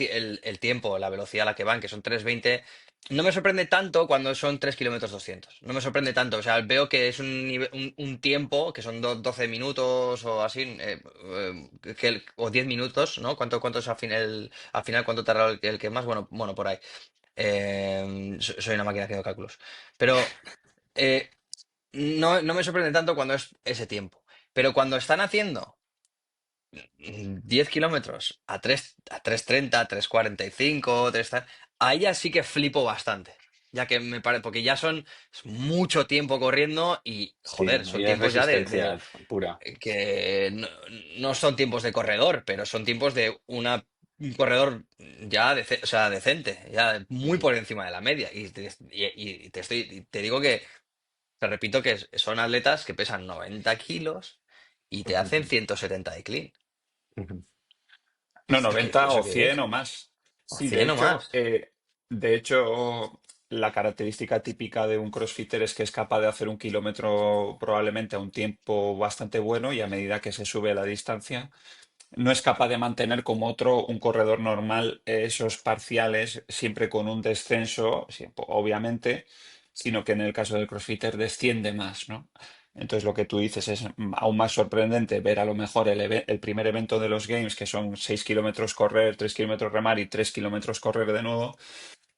tiempo, la velocidad a la que van, que son 3:20. No me sorprende tanto cuando son 3 kilómetros 200. No me sorprende tanto. O sea, veo que es un tiempo, que son 12 minutos o así, o 10 minutos, ¿no? ¿Cuánto es al final, cuánto tarda el que más? Bueno, por ahí. Soy una máquina haciendo cálculos. Pero eh, no me sorprende tanto cuando es ese tiempo. Pero cuando están haciendo 10 kilómetros a 3:30, 3:45, ahí ya sí que flipo bastante. Ya que me parece, porque ya es mucho tiempo corriendo y, Sí, joder, son ya es tiempos ya resistencia pura. que no son tiempos de corredor, pero son tiempos de un corredor ya o sea, decente, ya muy Ujú, por encima de la media. Y te digo que, te repito que son atletas que pesan 90 kilos y te hacen ujú, 170 de clean. ujú. No, ¿Qué, 90 eso o qué 100 es? o más. O Sí, 100 o más. de hecho, la característica típica de un crossfitter es que es capaz de hacer un kilómetro probablemente a un tiempo bastante bueno y a medida que se sube la distancia, no es capaz de mantener como un corredor normal, esos parciales, siempre con un descenso, sí, obviamente, sino que en el caso del crossfitter desciende más, ¿no? Entonces lo que tú dices es aún más sorprendente ver a lo mejor el primer evento de los Games, que son 6 kilómetros correr, 3 kilómetros remar y 3 kilómetros correr de nuevo,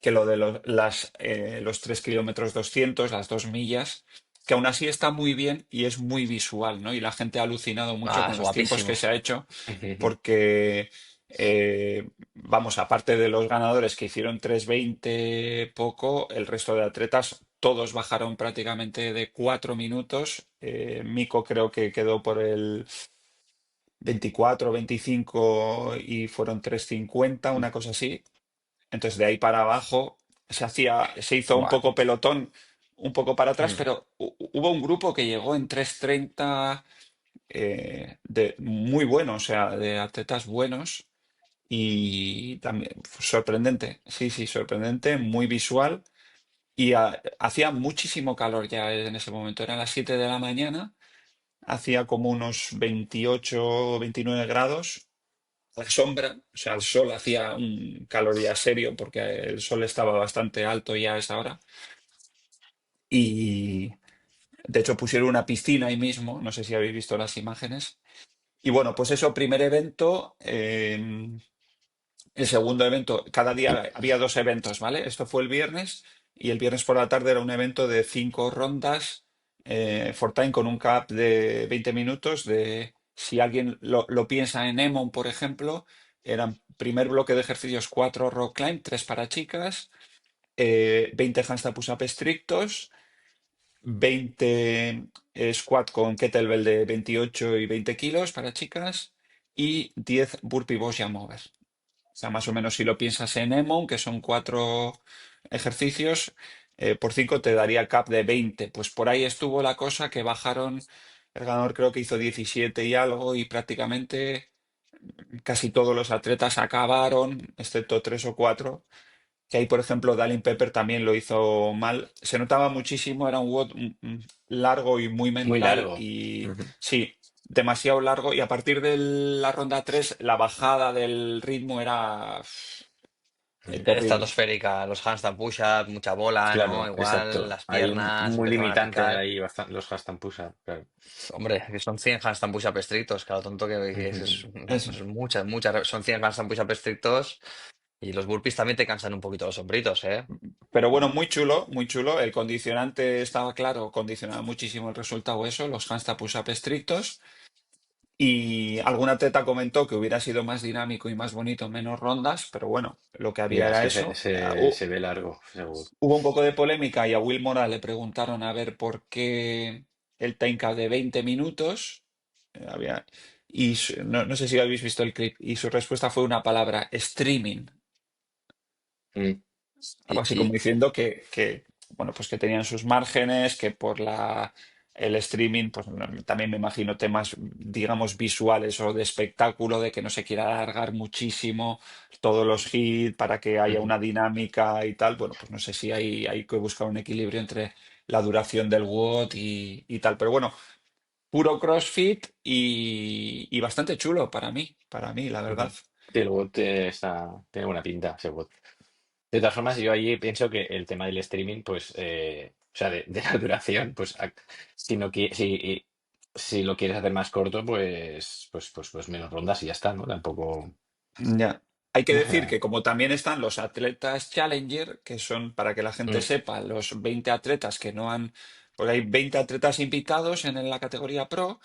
que lo de los 3 kilómetros 200, las 2 millas, que aún así está muy bien y es muy visual, ¿no? Y la gente ha alucinado mucho Ah, con es los tiempos que guapísimo. se ha hecho, Ujú, ujú. porque, vamos, aparte de los ganadores que hicieron 3:20 poco, el resto de atletas, todos bajaron prácticamente de 4 minutos. Mico creo que quedó por el 24, 25 y fueron 3:50, una cosa así. Entonces, de ahí para abajo se hizo un Buah. poco pelotón, un poco para atrás, Mm. pero hubo un grupo que llegó en 3:30 muy bueno, o sea, de atletas buenos y también sorprendente, sí, sí, sorprendente, muy visual y hacía muchísimo calor ya en ese momento, eran las 7 de la mañana, hacía como unos 28 o 29 grados a la sombra, o sea, el sol hacía un calor ya serio porque el sol estaba bastante alto ya a esa hora. Y de hecho pusieron una piscina ahí mismo, no sé si habéis visto las imágenes. Y bueno, pues eso, primer evento. El segundo evento, cada día había dos eventos, ¿vale? Esto fue el viernes y el viernes por la tarde era un evento de 5 rondas for time con un cap de 20 minutos. Si alguien lo piensa en Emon, por ejemplo, eran primer bloque de ejercicios 4 rock climb, 3 para chicas, 20 handstand push-up estrictos, 20 squat con kettlebell de 28 y 20 kilos para chicas y 10 burpee box jump over. sea, más o menos si lo piensas en EMON, que son 4 ejercicios, por 5 te daría cap de 20. Pues por ahí estuvo la cosa que bajaron, el ganador creo que hizo 17 y algo y prácticamente casi todos los atletas acabaron, excepto 3 o 4. Que ahí, por ejemplo, Dalin Pepper también lo hizo mal. Se notaba muchísimo, era un WOD largo y muy Muy mental largo. y Ujú. sí, demasiado largo. Y a partir de la ronda 3 la bajada del ritmo era Ujú. terrible. Estratosférica, los handstand push-up, mucha bola, ¿no? Claro, Igual exacto. las Hay piernas muy empezaban a limitante picar. ahí los hashtag push-up, claro. Hombre, que son 100 handstand push-up estrictos, claro, tonto que Ujú. eso es muchas, son 100 handstand push-up estrictos y los burpees también te cansan un poquito los hombritos, ¿eh? Pero bueno, muy chulo, muy chulo. El condicionante estaba claro, condicionaba muchísimo el resultado eso, los handstand push-up estrictos. Y algún atleta comentó que hubiera sido más dinámico y más bonito, menos rondas, pero bueno, lo que había Ya, es era que eso. se ve largo, seguro. Hubo un poco de polémica y a Will Mora le preguntaron a ver por qué el time cap de 20 minutos. Había, no sé si habéis visto el clip, y su respuesta fue una palabra, streaming. Mm. Algo así como diciendo bueno, pues que tenían sus márgenes, que por el streaming, pues también me imagino temas, digamos, visuales o de espectáculo, de que no se quiera alargar muchísimo todos los hits para que haya Ujú. una dinámica y tal. Bueno, pues no sé si hay que buscar un equilibrio entre la duración del WOD y tal. Pero bueno, puro CrossFit y bastante chulo para mí, la verdad. Ujú. Sí, el bot tiene buena pinta, ese bot. De todas formas, yo ahí pienso que el tema del streaming, pues, o sea, de la duración, pues, si no si lo quieres hacer más corto, pues menos rondas y ya está, ¿no? Tampoco. Ya. Hay que decir que como también están los atletas Challenger, que son, para que la gente Mm, sepa, los 20 atletas que no han, porque hay 20 atletas invitados en la categoría Pro,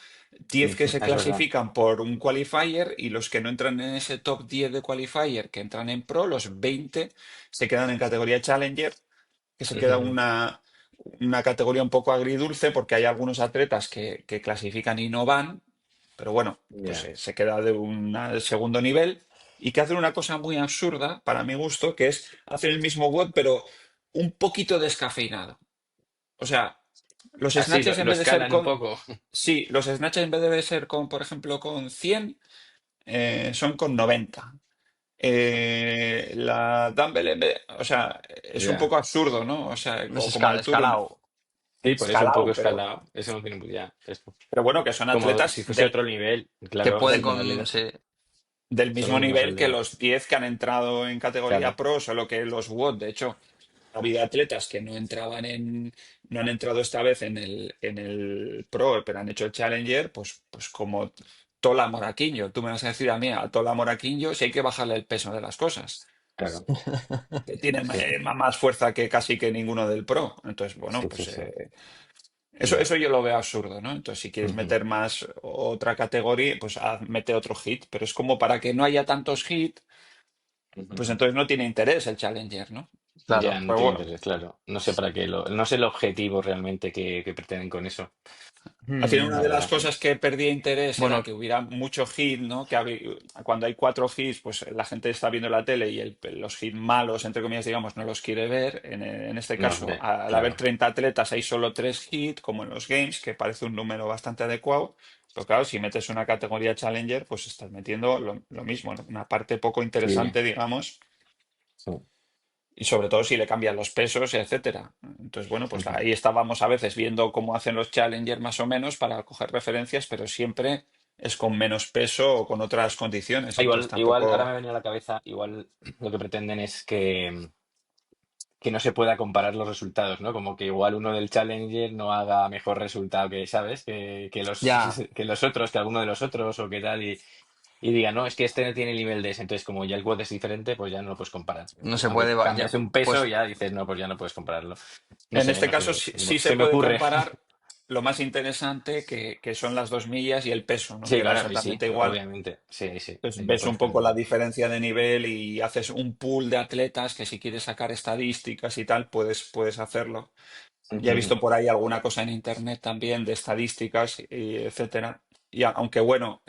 10 que ujú, se es verdad. clasifican por un qualifier y los que no entran en ese top 10 de qualifier, que entran en Pro, los 20 se quedan en categoría Challenger, que se queda Ujú. una categoría un poco agridulce porque hay algunos atletas que clasifican y no van, pero bueno, pues Ya. se queda de un segundo nivel y que hacen una cosa muy absurda, para mi gusto, que es hacer el mismo WOD, pero un poquito descafeinado. O sea, los Así snatches en lo vez de ser escalan un con... poco. Sí, los snatches en vez de ser con, por ejemplo, con 100, son con 90. La Dumbbell, o sea, es un Ya. poco absurdo, ¿no? O sea, No es como Arturo, escalado. Sí, por eso un poco escalado, pero, escalado. Eso no tiene ya. Esto. pero bueno, que son Como si atletas fuese otro nivel. Te Claro, puede sí, con... darle Sí. del solo mismo lo mismos nivel al que dedo. los 10 que han entrado en categoría Claro, Pro, solo que los WOD, de hecho, ha habido atletas que no han entrado esta vez en el Pro, pero han hecho el Challenger, pues como Tola Moraquinho. Tú me vas a decir a mí, a Tola Moraquinho, si hay que bajarle el peso de las cosas. claro. Que tiene Sí, más fuerza que casi que ninguno del Pro. Entonces, bueno, sí, sí, pues sí. Ya. eso yo lo veo absurdo, ¿no? Entonces, si quieres Ujú, meter más otra categoría, pues mete otro hit. Pero es como para que no haya tantos hits, pues ujú. entonces no tiene interés el Challenger, ¿no? Ya, Claro. no Pero tiene bueno, interés, claro. No sé para qué no sé el objetivo realmente que pretenden con eso, al final una la de las verdad. cosas que perdía interés era Bueno, que hubiera mucho hit, ¿no? Cuando hay 4 hits, pues la gente está viendo la tele y los hits malos, entre comillas, digamos, no los quiere ver. En este No caso, ve, al haber claro. 30 atletas, hay solo 3 hits, como en los games, que parece un número bastante adecuado. Pero claro, si metes una categoría Challenger, pues estás metiendo lo mismo, ¿no? Una parte poco Sí, interesante, digamos, sí. y sobre todo si le cambian los pesos, etcétera. Entonces, bueno, pues Ujú. ahí estábamos a veces viendo cómo hacen los Challenger más o menos para coger referencias, pero siempre es con menos peso o con otras condiciones. Entonces Igual, ahora me ha tampoco. venido a la cabeza, igual lo que pretenden es que no se pueda comparar los resultados, ¿no? Como que igual uno del Challenger no haga mejor resultado que, ¿sabes? Que los, ya, que los otros, que alguno de los otros o qué tal, y diga, no, es que este no tiene el nivel de ese. Entonces, como ya el WOD es diferente, pues ya no lo puedes comparar. no se Aunque puede... cambias Ya, un peso, pues ya dices, no, pues ya no puedes compararlo. En este No caso sé, sí se se me puede ocurre. comparar lo más interesante que son las 2 millas y el peso, ¿no? Sí, Que da claro, y sí, exactamente igual. obviamente. Sí, sí, Entonces ahí lo ves un puedes poco la comparar. diferencia de nivel y haces un pool de atletas que si quieres sacar estadísticas y tal, puedes hacerlo. Ya he Ujú. visto por ahí alguna cosa en internet también de estadísticas y etcétera. y aunque bueno,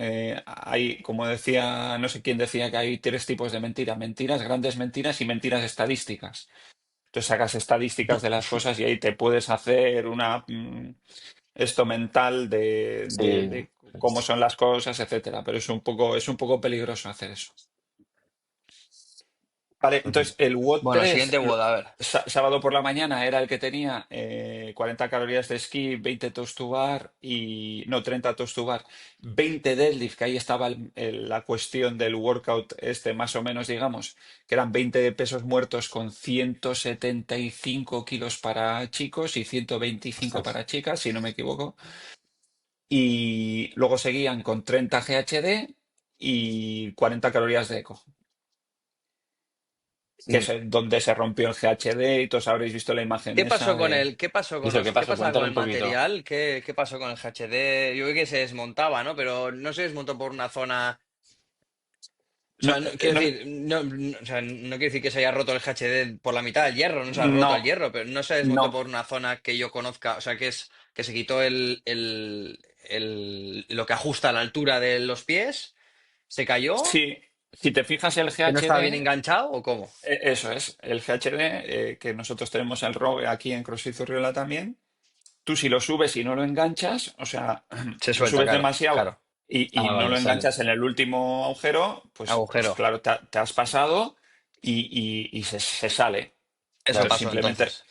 hay, como decía, no sé quién decía que hay tres tipos de mentiras: mentiras, grandes mentiras y mentiras estadísticas. Entonces sacas estadísticas de las cosas y ahí te puedes hacer una esto mental Sí, de cómo son las cosas, etcétera. Pero es un poco peligroso hacer eso. Vale, ujú. entonces el WOD Bueno, 3 siguiente boda, a ver. sábado por la mañana era el que tenía 40 calorías de esquí, 20 toast to bar y no, 30 toast to bar, 20 deadlift, que ahí estaba la cuestión del workout este más o menos, digamos, que eran 20 de pesos muertos con 175 kilos para chicos y 125 Ostras. para chicas, si no me equivoco. Y luego seguían con 30 GHD y 40 calorías de eco, que Mm. es donde se rompió el GHD y todos habréis visto la imagen ¿Qué esa pasó con de... el, qué pasó ¿Y con eso qué qué pasó? pasaba con Cuéntame el un poquito. material? ¿Qué pasó con el HDD? Yo vi que se desmontaba, ¿no? Pero no se desmontó por una zona. O No, sea, quiero no, decir, o sea, no quiero decir que se haya roto el HDD por la mitad del hierro, no se ha roto el no, hierro, pero no se desmontó no. por una zona que yo conozca, o sea, que es que se quitó lo que ajusta a la altura de los pies, se cayó, Si te fijas el que no estaba bien GHD, enganchado o cómo. eso es, el GHD, que nosotros tenemos el ROG aquí en CrossFit Urriola también. Tú si lo subes y no lo enganchas, o sea, Se lo suelta, subes claro, demasiado claro. y Ah, no lo vale, sale. enganchas en el último agujero, pues Agujero. claro, te has pasado y se sale. Eso Claro. Entonces pasó entonces.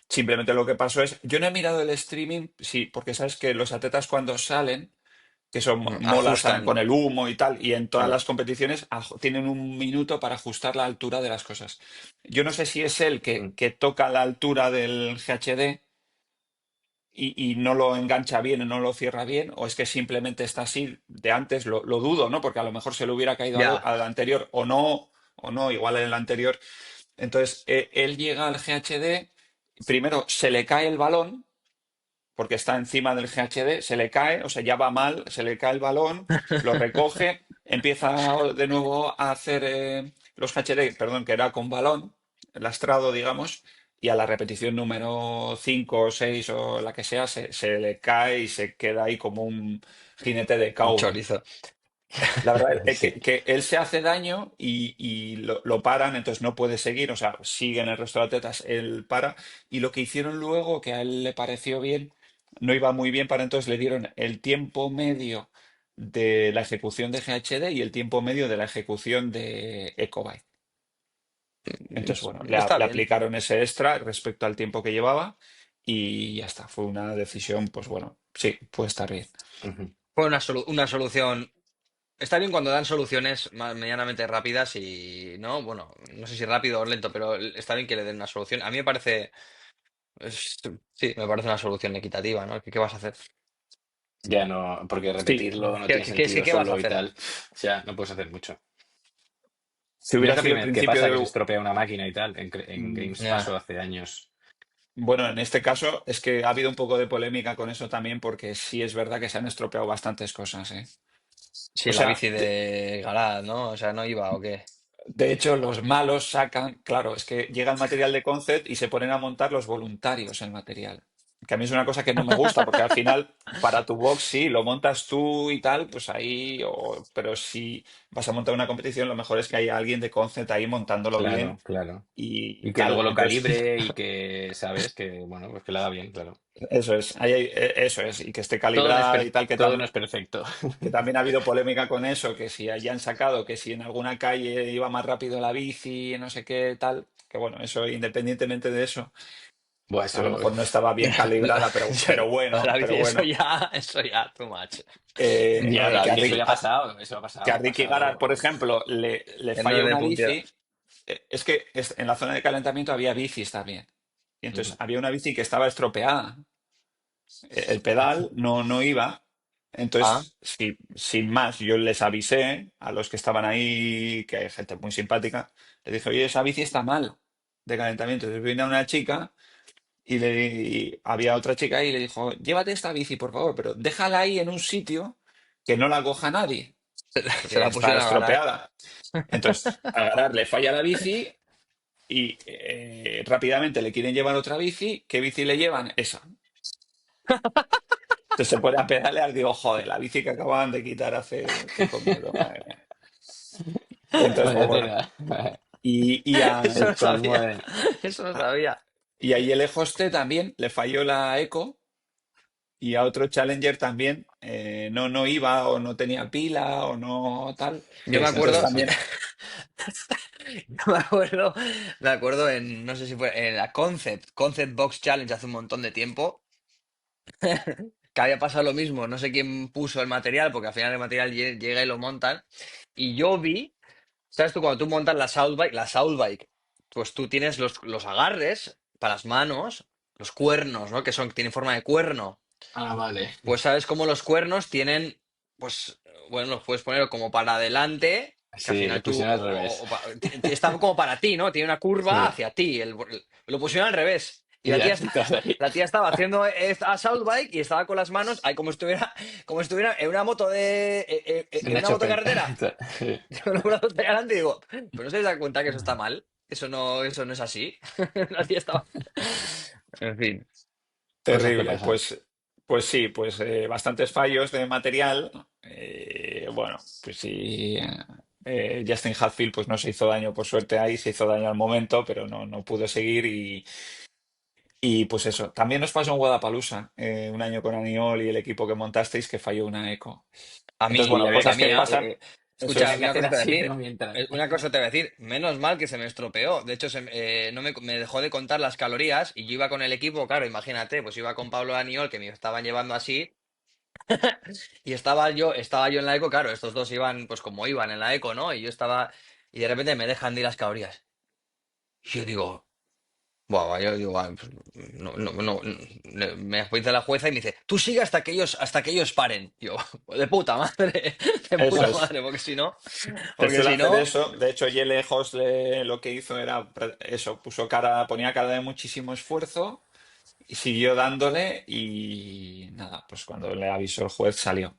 simplemente lo que pasó es, yo no he mirado el streaming, sí, porque sabes que los atletas cuando salen, que son molas, salen Ajustan. con el humo y tal, y en todas Mm. las competiciones tienen un minuto para ajustar la altura de las cosas. Yo no sé si es él Mm. que toca la altura del GHD y no lo engancha bien o no lo cierra bien, o es que simplemente está así de antes, lo dudo, ¿no? Porque a lo mejor se le hubiera caído Ya. al anterior o no, igual en el anterior. Entonces, él llega al GHD, primero se le cae el balón, porque está encima del GHD, se le cae, o sea, ya va mal, se le cae el balón, lo recoge, empieza de nuevo a hacer los GHD, perdón, que era con balón, lastrado, digamos, y a la repetición número 5 o 6 o la que sea, se le cae y se queda ahí como un jinete de Un cowboy. chorizo. La verdad es Sí. que él se hace daño y lo paran, entonces no puede seguir, o sea, siguen el resto de atletas, él para. Y lo que hicieron luego, que a él le pareció bien, no iba muy bien para entonces, le dieron el tiempo medio de la ejecución de GHD y el tiempo medio de la ejecución de Ecobike. Entonces, bueno, Está le bien. aplicaron ese extra respecto al tiempo que llevaba y ya está, fue una decisión, pues bueno, sí, puede estar bien. Ujú. Fue una solución. Está bien cuando dan soluciones medianamente rápidas y, ¿no? Bueno, no sé si rápido o lento, pero está bien que le den una solución. A mí me parece, sí, me parece una solución equitativa, ¿no? ¿Qué vas a hacer? Ya no, porque Sí, repetirlo no tiene Es que sentido qué vas a solo y hacer? tal. O sea, no puedes hacer mucho. si No hubiera es la sido el primera vez que principio pasa que se del... estropea una máquina y tal. En Mm, Games Ya. pasó hace años. bueno, en este caso es que ha habido un poco de polémica con eso también, porque sí es verdad que se han estropeado bastantes cosas, ¿eh? O Sí, la sea, bici de Galad, ¿no? O sea, ¿no iba o qué? de hecho, los malos sacan, claro, es que llega el material de concept y se ponen a montar los voluntarios el material. Que a mí es una cosa que no me gusta, porque al final, para tu box sí, lo montas tú y tal, pues ahí, pero si vas a montar una competición, lo mejor es que haya alguien de concept ahí montándolo bien Claro, claro. y Y que luego tal. lo Entonces, calibre y que, ¿sabes? Que, bueno, pues que lo haga bien, claro. eso es, eso es, y que esté Todo no es, calibrada y tal, todo no es perfecto. que también ha habido polémica con eso, que si hayan sacado, que si en alguna calle iba más rápido la bici, no sé qué tal, que bueno, eso independientemente de eso, Buah, a lo eso. mejor no estaba bien calibrada, La bici, pero bueno, eso ya, too much. Ya, que a eso Ricky, ya ha pasado, eso que a ha Ricky Garard, pasado. por ejemplo, le Que no falla es de una puntero. bici, es que en la zona de calentamiento había bicis también, y entonces Ujú. había una bici que estaba estropeada. El pedal no iba. Ah, Entonces, sin más, yo les avisé a los que estaban ahí, que hay gente muy simpática, les dije, oye, esa bici está mal de calentamiento. Entonces vino una chica y había otra chica ahí y le dijo, llévate esta bici, por favor, pero déjala ahí en un sitio que no la coja nadie, se porque la está pusieron a ganar. estropeada. Entonces, a Garar le falla la bici y rápidamente le quieren llevar otra bici. ¿Qué bici le llevan? Esa. que se pone a pedalear, digo, joder, la bici que acababan de quitar hace 5 minutos, madre mía. Entonces, pues Vaya bueno. tela. Eso El no colmo sabía. de... Eso no sabía. Y ahí el Ejoste también le falló la eco y a otro Challenger también no iba o no tenía pila o no tal. Yo me Sí, sí, Entonces sí, acuerdo, sí. también, me acuerdo no sé si fue en la Concept Box Challenge hace un montón de tiempo, que había pasado lo mismo, no sé quién puso el material, porque al final el material llega y lo montan, y yo vi, ¿sabes tú? Cuando tú montas la Soul Bike, pues tú tienes los agarres para las manos, los cuernos, ¿no? Que tienen forma de cuerno. Ah, vale. Pues sabes cómo los cuernos tienen, pues, bueno, los puedes poner como para adelante, que al Sí, lo final tú, pusieron al revés. está como para ti, ¿no? Tiene una curva Sí. hacia ti, lo pusieron al revés. Y Y ya estás ahí. la tía estaba haciendo a South Bike y estaba con las manos, ahí como estuviera en una moto en Una una moto de chopeta. carretera, Sí. con los brazos de adelante y digo, pero no se da cuenta que eso está mal, eso no es así. La tía estaba, en fin, cosas que terrible. pasan. Pues sí, pues bastantes fallos de material. Bueno, pues sí. Justin Hatfield pues no se hizo daño por suerte ahí, se hizo daño al momento, pero no pudo seguir y pues eso. También nos pasó en Guadalajara un año con Aniol y el equipo que montasteis que falló una eco. A Entonces, mí, Y bueno, había que cosas que a hacer, mí, pasan. Eso escucha, tenía que es. una hacer cosa te voy a así, decir. ¿no? Mientras. Una cosa te voy a decir. Menos mal que se me estropeó. De hecho, no me dejó de contar las calorías y yo iba con el equipo, claro, imagínate, pues iba con Pablo Aniol, que me estaban llevando así, y estaba yo en la eco, claro, estos dos iban, pues como iban en la eco, ¿no? Y yo estaba, y de repente me dejan de ir las calorías. Y yo digo, buah, yo digo, pues, me dice la jueza y me dice, tú sigue hasta que ellos paren. Y yo, de puta madre, de Eso puta es. madre, Se porque suele si hacer no. eso. De hecho, Yele Hosle lo que hizo era eso, ponía cara de muchísimo esfuerzo y siguió dándole y nada, pues cuando le avisó el juez salió.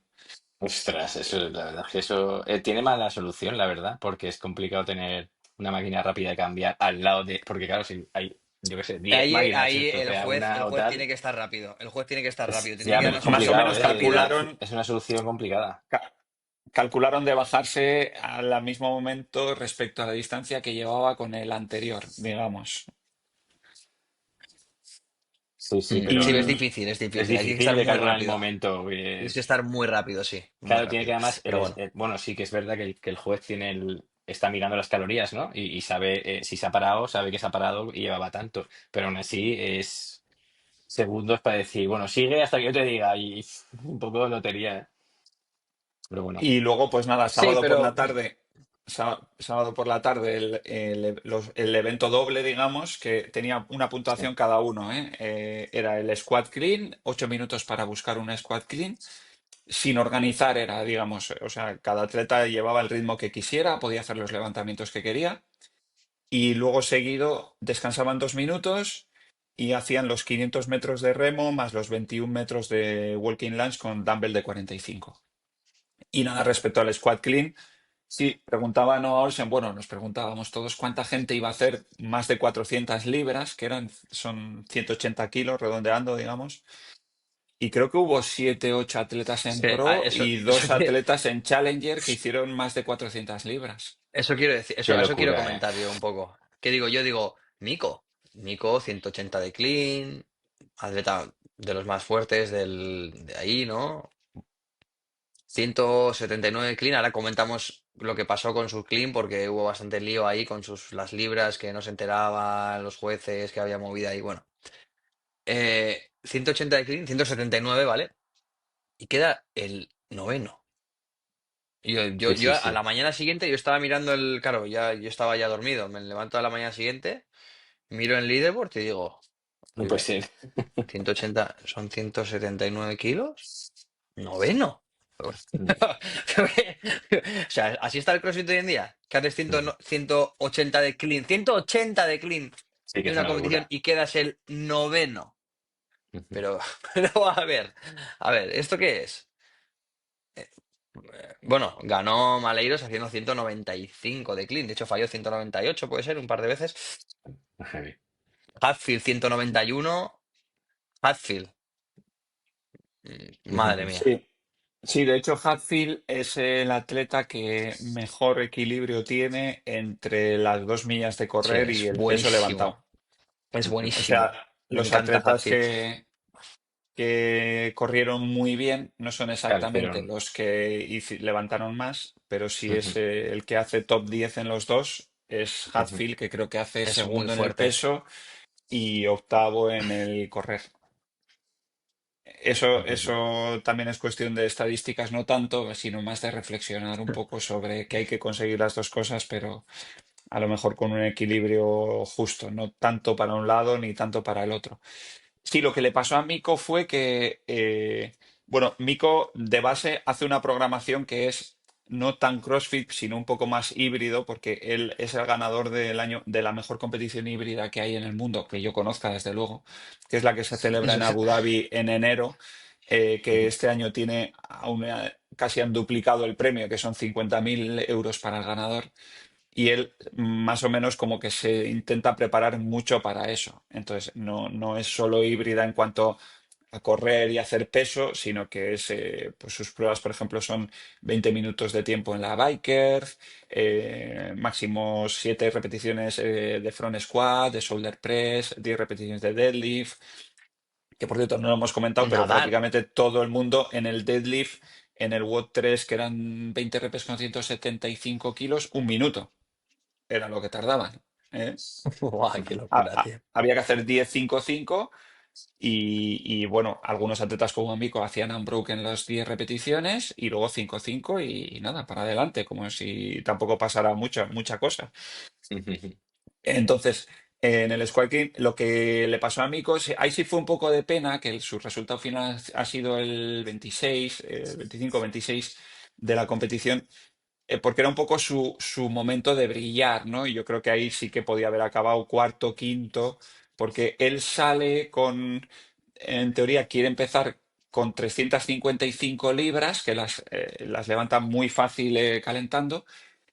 Ostras, eso, la verdad es que eso tiene mala solución, la verdad, porque es complicado tener una máquina rápida de cambiar al lado de. Porque claro, si hay, yo qué sé, 10 máquinas, se Ahí estropea el una o juez tal, tiene que estar rápido. El juez tiene que estar rápido. Tiene ya, que pero es darnos una Más o complicado, menos solución rápida. calcularon, es una solución complicada. ca- calcularon de bajarse al mismo momento respecto a la distancia que llevaba con el anterior, digamos. Sí, sí, Mm. Sí, pero es es difícil. Ahí tienes que difícil estar de muy calcular el rápido. momento. Tienes que estar muy rápido, sí. Muy Claro, tiene que rápido. además, Pero bueno. bueno, sí que es verdad que el juez está mirando las calorías, ¿no? Y sabe si se ha parado, sabe que se ha parado y llevaba tanto. Pero aún así es segundos para decir, bueno, sigue hasta que yo te diga. Y un poco de lotería, ¿eh? Pero bueno. Y luego, pues nada, Sí, sábado por la pero. tarde, sábado por la tarde el evento doble, digamos, que tenía una Sí. puntuación cada uno, ¿eh? Era el squat clean, 8 minutos para buscar un squat clean. Sin organizar era, digamos, o sea, cada atleta llevaba el ritmo que quisiera, podía hacer los levantamientos que quería. Y luego seguido descansaban 2 minutos y hacían los 500 metros de remo más los 21 metros de walking lunge con dumbbell de 45. Y nada, respecto al squat clean, sí, preguntaba Noah Olsen, bueno, nos preguntábamos todos cuánta gente iba a hacer más de 400 libras, son 180 kilos, redondeando, digamos. Y creo que hubo 7, 8 atletas en Sí, Pro y dos atletas en Challenger que hicieron más de 400 libras. eso quiero decir. Qué Eso quiero locura, ¿eh? comentar yo un poco. ¿Qué digo? Yo digo, Mico, 180 de clean, atleta de los más fuertes de ahí, ¿no? 179 clean, ahora comentamos lo que pasó con su clean porque hubo bastante lío ahí con las libras que no se enteraban los jueces que había movida ahí. Bueno, 180 de clean, 179, ¿vale? Y queda el noveno. Sí, sí, Yo a sí. la mañana siguiente yo estaba mirando claro, yo estaba ya dormido, me levanto a la mañana siguiente, miro el leaderboard y digo, No puede oye, ser. 180 son 179 kilos. Noveno. Mm, O sea, así está el CrossFit hoy en día. Que haces mm. 180 de clean. 180 de clean Sí que en es una una competición locura. y quedas el noveno. Ujú. Pero, pero a ver, ¿esto qué es? Bueno, ganó Maleiros haciendo 195 de clean. De hecho, falló 198, puede ser, un par de veces. Heavy. Hatfield 191. Hatfield. Madre mía. Sí, sí, de hecho Hatfield es el atleta que mejor equilibrio tiene entre las 2 millas de Sí, correr y es el peso buenísimo. levantado. Es O sea, buenísimo. Me los encanta atletas Hatfield. que corrieron muy bien no son Claro, exactamente hicieron. los que levantaron más, pero sí es Ujú, el que hace top 10 en los dos, es ujú, Hatfield, que creo que hace Es muy segundo en el fuerte. peso y octavo en el correr. ujú. Eso también es cuestión de estadísticas, no tanto, sino más de reflexionar un poco sobre que hay que conseguir las dos cosas, pero a lo mejor con un equilibrio justo, no tanto para un lado ni tanto para el otro. Sí, lo que le pasó a Miko fue que, bueno, Miko de base hace una programación que es no tan CrossFit, sino un poco más híbrido, porque él es el ganador del año de la mejor competición híbrida que hay en el mundo, que yo conozca desde luego, que es la que se celebra en Abu Dhabi en enero, que este año tiene casi han duplicado el premio, que son 50.000 euros para el ganador. Y él más o menos como que se intenta preparar mucho para eso. Entonces, no es solo híbrida en cuanto a correr y hacer peso, sino que es, pues sus pruebas, por ejemplo, son 20 minutos de tiempo en la biker, máximo 7 repeticiones de front squat, de shoulder press, 10 repeticiones de deadlift, que por cierto no lo hemos comentado, pero Nadar. prácticamente todo el mundo en el deadlift, en el WOD 3, que eran 20 repes con 175 kilos, un minuto era lo que tardaban. ¿Eh? Guau, qué locura, tío. Había que hacer 10 5 5 bueno, algunos atletas como Mico hacían unbroken las 10 repeticiones y luego 5 5 y nada, para adelante, como si tampoco pasara mucha cosa. Ujú. Entonces, en el Squad Game, lo que le pasó a Mico, ahí sí fue un poco de pena que su resultado final ha sido el 26, 25-26 de la competición, porque era un poco su momento de brillar, ¿no? Y yo creo que ahí sí que podía haber acabado cuarto, quinto, porque él sale con, en teoría, quiere empezar con 355 libras, que las levanta muy fácil calentando,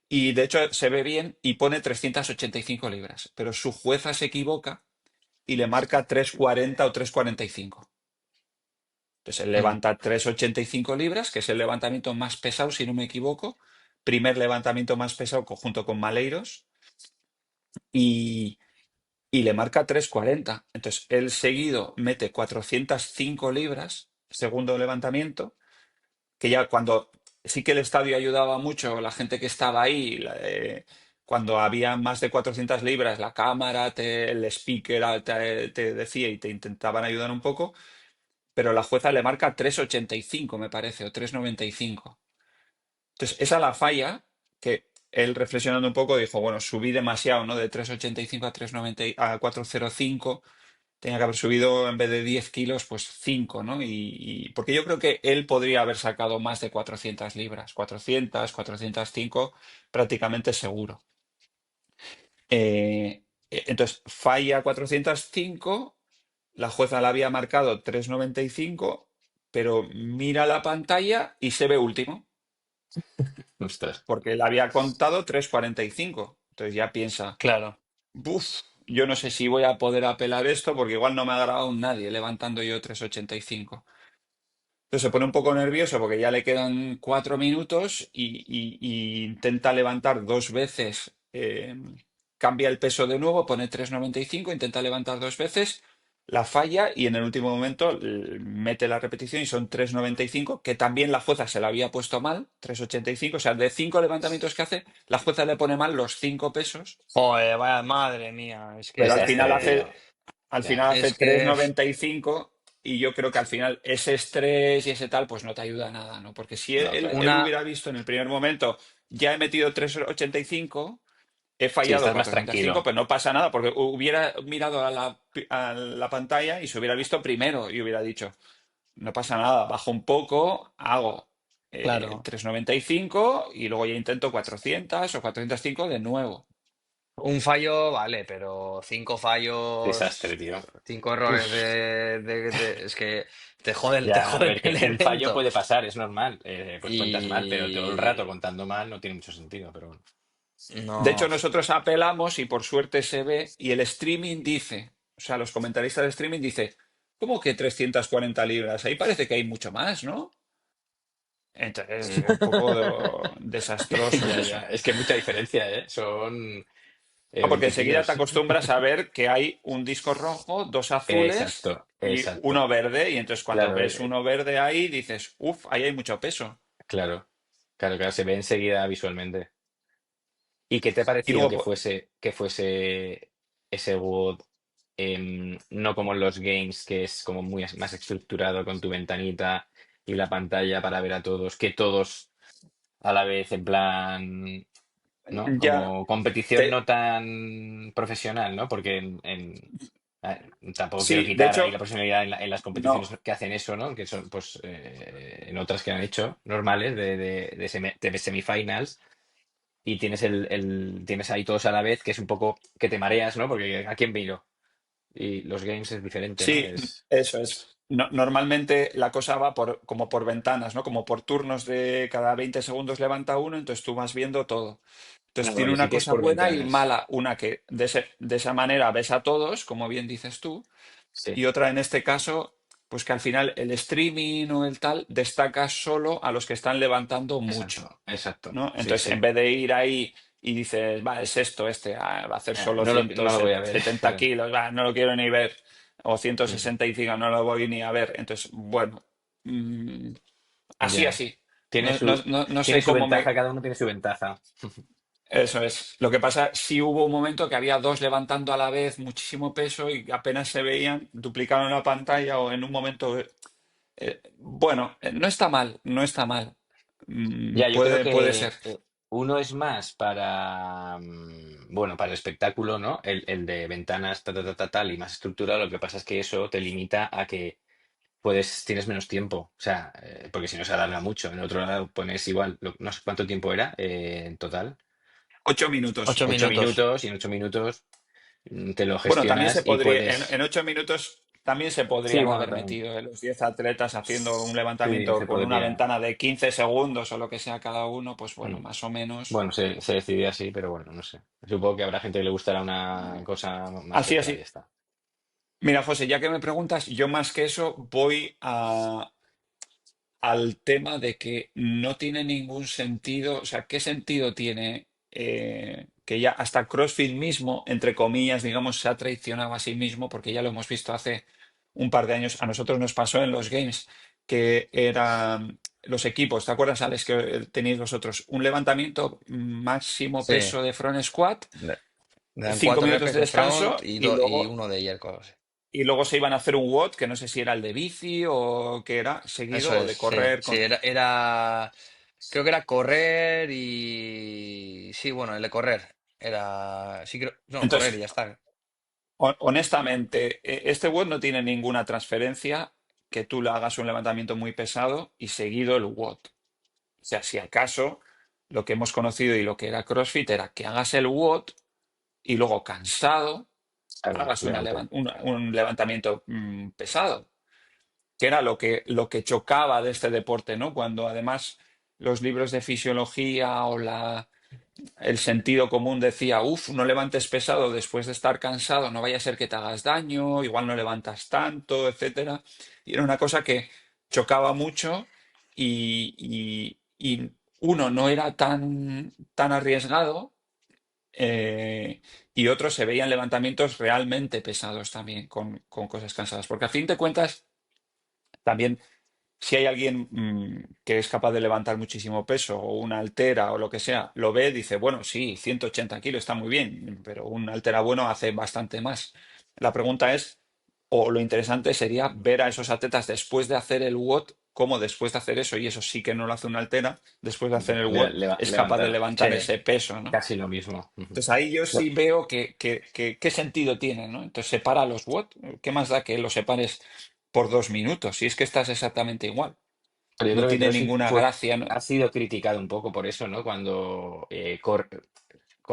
y de hecho se ve bien y pone 385 libras, pero su jueza se equivoca y le marca 340 o 345. Entonces él Mm. levanta 385 libras, que es el levantamiento más pesado, si no me equivoco. Primer levantamiento más pesado junto con Maleiros. Y, y le marca 340. Entonces él seguido mete 405 libras, segundo levantamiento, que ya cuando sí que el estadio ayudaba mucho, la gente que estaba ahí, cuando había más de 400 libras, la cámara, el speaker te decía y te intentaban ayudar un poco, pero la jueza le marca 385 me parece, o 395. Entonces, esa la falla que él reflexionando un poco dijo, bueno, subí demasiado, ¿no? De 385 a 390 a 405, tenía que haber subido en vez de 10 kilos, pues 5, ¿no? Porque yo creo que él podría haber sacado más de 400 libras, 405 prácticamente seguro. Entonces, falla 405, la jueza le había marcado 395, pero mira la pantalla y se ve último, Ostras. porque le había contado 345. Entonces ya piensa, Claro. buf, yo no sé si voy a poder apelar esto porque igual no me ha grabado nadie levantando yo 385. Entonces se pone un poco nervioso porque ya le quedan 4 minutos y intenta levantar dos veces, cambia el peso de nuevo, pone 395, intenta levantar dos veces, la falla y en el último momento mete la repetición y son 395, que también la jueza se la había puesto mal, 385, o sea, de 5 levantamientos que hace, la jueza le pone mal los 5 pesos, Joder, vaya madre mía. pero al final Desastre, tío. Ya. hace Es que, 3,95 y yo creo que al final ese estrés y ese tal, pues no te ayuda a nada, ¿no? Porque si No, él claro. una, hubiera visto en el primer momento, ya he metido 3,85, he Sí, fallado estás más 405, tranquilo. pero no pasa nada, porque hubiera mirado a la pantalla y se hubiera visto primero y hubiera dicho, no pasa nada, bajo un poco, hago claro, 3,95 y luego ya intento 400 o 405 de nuevo. un fallo, vale, pero cinco Desastre, fallos, tío. cinco errores Uf. es que te Ya, a joden ver, que el el fallo evento. puede pasar, es normal. Pues cuentas mal, pero todo el rato Y contando mal no tiene mucho sentido, pero bueno. De no, hecho, nosotros apelamos y por suerte se ve y el streaming dice, o sea, los comentaristas de streaming dice, ¿cómo que 340 libras? Ahí parece que hay mucho más, ¿no? Entonces, un poco desastroso Ya, ya. eso. Es que hay mucha diferencia, ¿eh? Son No, porque 20 enseguida te kilos. acostumbras a ver que hay un disco rojo, dos azules Exacto, y exacto. uno verde, y entonces cuando Claro, ves uno verde ahí dices, uff, ahí hay mucho peso. claro, claro, claro, se ve enseguida visualmente. ¿Y qué te Y pareció luego, que fuese ese WOD, no como en los games, que es como muy más estructurado con tu ventanita y la pantalla para ver a todos, que todos a la vez, en plan, ¿no? ya, Como competición te- no tan profesional, ¿no? Porque tampoco quiero sí, de quitar ahí hecho, la profesionalidad en las competiciones no. que hacen eso, ¿no? Que son, pues, en otras que han hecho, normales, de semifinals, y tienes ahí todos a la vez, que es un poco que te mareas, ¿no? Porque ¿a quién miro? Y los games es diferente, ¿no? Sí, eso es. Normalmente la cosa va como por ventanas, ¿no? Como por turnos de cada 20 segundos levanta uno, entonces tú vas viendo todo. Entonces Ah, tiene vale, sí una que es cosa por buena y ventanas. mala. Una que de esa manera ves a todos, como bien dices tú, Sí, y otra en este caso, pues que al final el streaming o el tal destaca solo a los que están levantando mucho, exacto, exacto. ¿no? Sí, Entonces, sí. en vez de ir ahí y dices, va, es esto, va a hacer solo No lo voy a ver. 170 kilos, va, no lo quiero ni ver, o Mm, 165, no lo voy ni a ver. Entonces, bueno, mm, así, ya. así. Tiene su, No tiene sé su cómo ventaja, me... cada uno tiene su ventaja. Eso es. Lo que pasa, sí hubo un momento que había dos levantando a la vez muchísimo peso y apenas se veían, duplicaron la pantalla o en un momento... bueno, no está mal, no está mal. Ya, yo creo Puede ser. que uno es más para, bueno, para el espectáculo, ¿no? El de ventanas, tal, y más estructurado. Lo que pasa es que eso te limita a que tienes menos tiempo. O sea, porque si no se alarga mucho. En el otro lado pones igual, no sé cuánto tiempo era en total. 8 minutos. Ocho ocho minutos. minutos, y en 8 minutos te lo Bueno, también gestionas se y podría, puedes. en 8 minutos también se Sí, podrían bueno, haber también. metido los 10 atletas haciendo un Sí, levantamiento se con una podría. ventana de 15 segundos o lo que sea cada uno, pues Mm. bueno, más o menos. Bueno, se decidía así, pero bueno, no sé. Supongo que habrá gente que le gustará una cosa más Así, extra, y ya así. está. Mira, José, ya que me preguntas, yo más que eso voy al tema de que no tiene ningún sentido, o sea, ¿qué sentido tiene que ya hasta CrossFit mismo, entre comillas, digamos, se ha traicionado a sí mismo, porque ya lo hemos visto hace un par de años, a nosotros nos pasó en los Games, que eran los equipos, ¿te acuerdas, Alex, que tenéis vosotros? Un levantamiento máximo Sí. peso de front squat, Le dan 5 minutos 4 repes de de front descanso y uno de ayer, cosas así. y luego se iban a hacer un WOD, que no sé si era el de bici o qué era, Eso seguido, o es, de sí. correr Sí, con... creo que era correr y... Sí, bueno, el de correr. Era... Sí, creo... No, correr y Entonces, ya está. honestamente, este WOD no tiene ninguna transferencia que tú le hagas un levantamiento muy pesado y seguido el WOD. O sea, si acaso lo que hemos conocido y lo que era CrossFit era que hagas el WOD y luego cansado Claro, hagas levante. un levantamiento pesado, que era lo que chocaba de este deporte, ¿no? Cuando además los libros de fisiología o el sentido común decía, uff, no levantes pesado después de estar cansado, no vaya a ser que te hagas daño, igual no levantas tanto, etcétera. Y era una cosa que chocaba mucho y uno no era tan arriesgado, y otros se veían levantamientos realmente pesados también con cosas cansadas. Porque a fin de cuentas, también si hay alguien que es capaz de levantar muchísimo peso o una altera o lo que sea, lo ve, dice, bueno, sí, 180 kilos está muy bien, pero un altera bueno hace bastante más. La pregunta es, o lo interesante sería ver a esos atletas después de hacer el WOD, cómo después de hacer eso, y eso sí que no lo hace un altera, después de hacer el WOD es capaz de Levantar. levantar Sí, ese peso, ¿no? casi lo mismo. Ujú. Entonces ahí yo No, sí veo qué sentido tiene, ¿no? Entonces separa los WOD, ¿qué más da que los separes por 2 minutos? Si es que estás exactamente igual. pero yo No creo que tiene CrossFit ninguna gracia, ¿no? ha sido criticado un poco por eso, ¿no? Cuando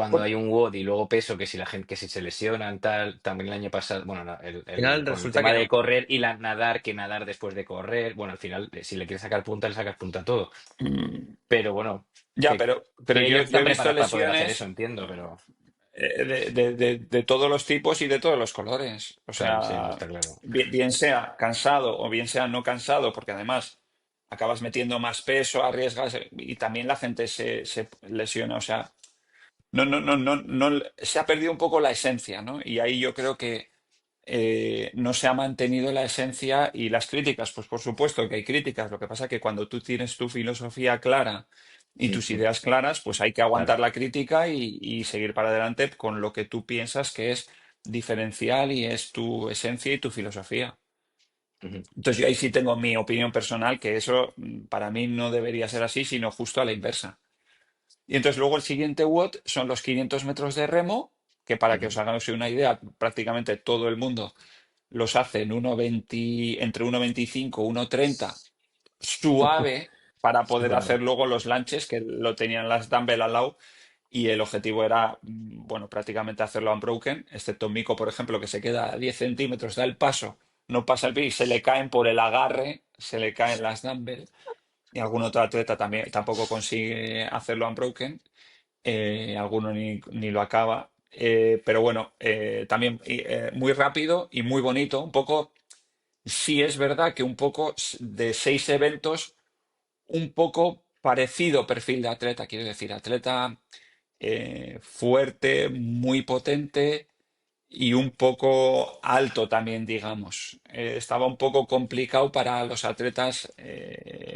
Bueno, hay un WOD y luego peso, que si la gente, que si se lesionan, tal, también el año pasado, bueno, Al final con el resulta que tema de no. correr y nadar, que nadar después de correr, bueno, al final, si le quieres sacar punta, le sacas punta a todo. mm, Pero bueno, ya, que, pero que ellos yo he están visto preparados para poder hacer eso, lesiones, entiendo, pero. de todos los tipos y de todos los colores. O Claro, sí, no sea, está claro. bien sea cansado o bien sea no cansado, porque además acabas metiendo más peso, arriesgas y también la gente se lesiona. O sea, no, se ha perdido un poco la esencia, ¿no? Y ahí yo creo que no se ha mantenido la esencia y las críticas, pues por supuesto que hay críticas. Lo que pasa que cuando tú tienes tu filosofía clara y tus Ujú. ideas claras, pues hay que aguantar Claro. la crítica y seguir para adelante con lo que tú piensas que es diferencial y es tu esencia y tu filosofía. Ujú, Entonces yo ahí sí tengo mi opinión personal, que eso para mí no debería ser así, sino justo a la inversa. Y entonces luego el siguiente WOT son los 500 metros de remo, que para que ujú. os hagáis una idea, prácticamente todo el mundo los hace en 1,20, entre 1,25 y 1,30 suave para poder hacer Bueno, luego los lanches que lo tenían las dumbbell al lado y el objetivo era, bueno, prácticamente hacerlo unbroken, excepto Mico, por ejemplo, que se queda a 10 centímetros, da el paso, no pasa el pie y se le caen por el agarre, se le caen las dumbbell y algún otro atleta también tampoco consigue hacerlo unbroken, alguno ni lo acaba. Pero bueno, también muy rápido y muy bonito. Un poco, sí es verdad que un poco de 6 eventos, un poco parecido perfil de atleta, quiero decir, atleta fuerte, muy potente y un poco alto también, digamos. Estaba un poco complicado para los atletas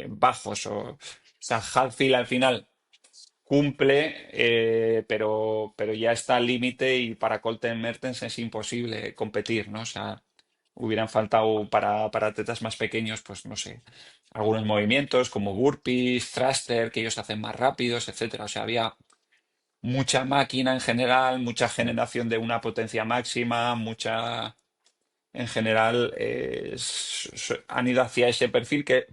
bajos. O sea, Hadfield al final cumple, pero ya está al límite y para Colten Mertens es imposible competir, ¿no? O sea, hubieran faltado para atletas más pequeños, pues no sé, algunos movimientos como burpees, thruster, que ellos hacen más rápidos, etcétera. O sea, había mucha máquina en general, mucha generación de una potencia máxima, mucha en general han ido hacia ese perfil que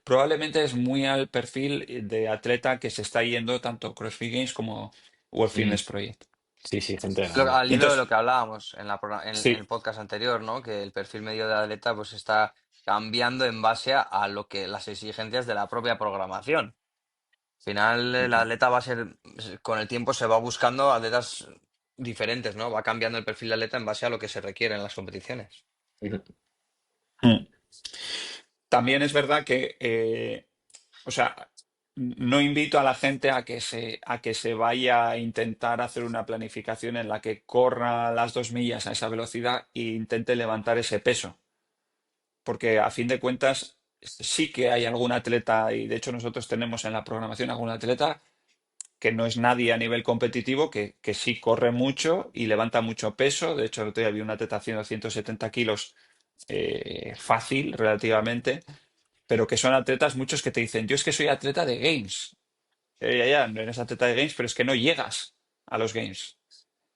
probablemente es muy al perfil de atleta que se está yendo tanto CrossFit Games como World ujú. Fitness Project. Sí, sí, gente grande. Al Y hilo de lo entonces, que hablábamos en el sí, podcast anterior, ¿no? Que el perfil medio de atleta pues está cambiando en base a lo que las exigencias de la propia programación. Al final, el Ujú, atleta va a ser, con el tiempo se va buscando atletas diferentes, ¿no? Va cambiando el perfil de atleta en base a lo que se requiere en las competiciones. ujú, mm, también es verdad que, o sea, no invito a la gente a que se vaya a intentar hacer una planificación en la que corra las 2 millas a esa velocidad e intente levantar ese peso. Porque a fin de cuentas sí que hay algún atleta, y de hecho nosotros tenemos en la programación algún atleta que no es nadie a nivel competitivo, que sí corre mucho y levanta mucho peso. De hecho, el otro día vi un atleta haciendo 170 kilos fácil relativamente, pero que son atletas muchos que te dicen, yo es que soy atleta de Games. Ya, no eres atleta de Games, pero es que no llegas a los Games.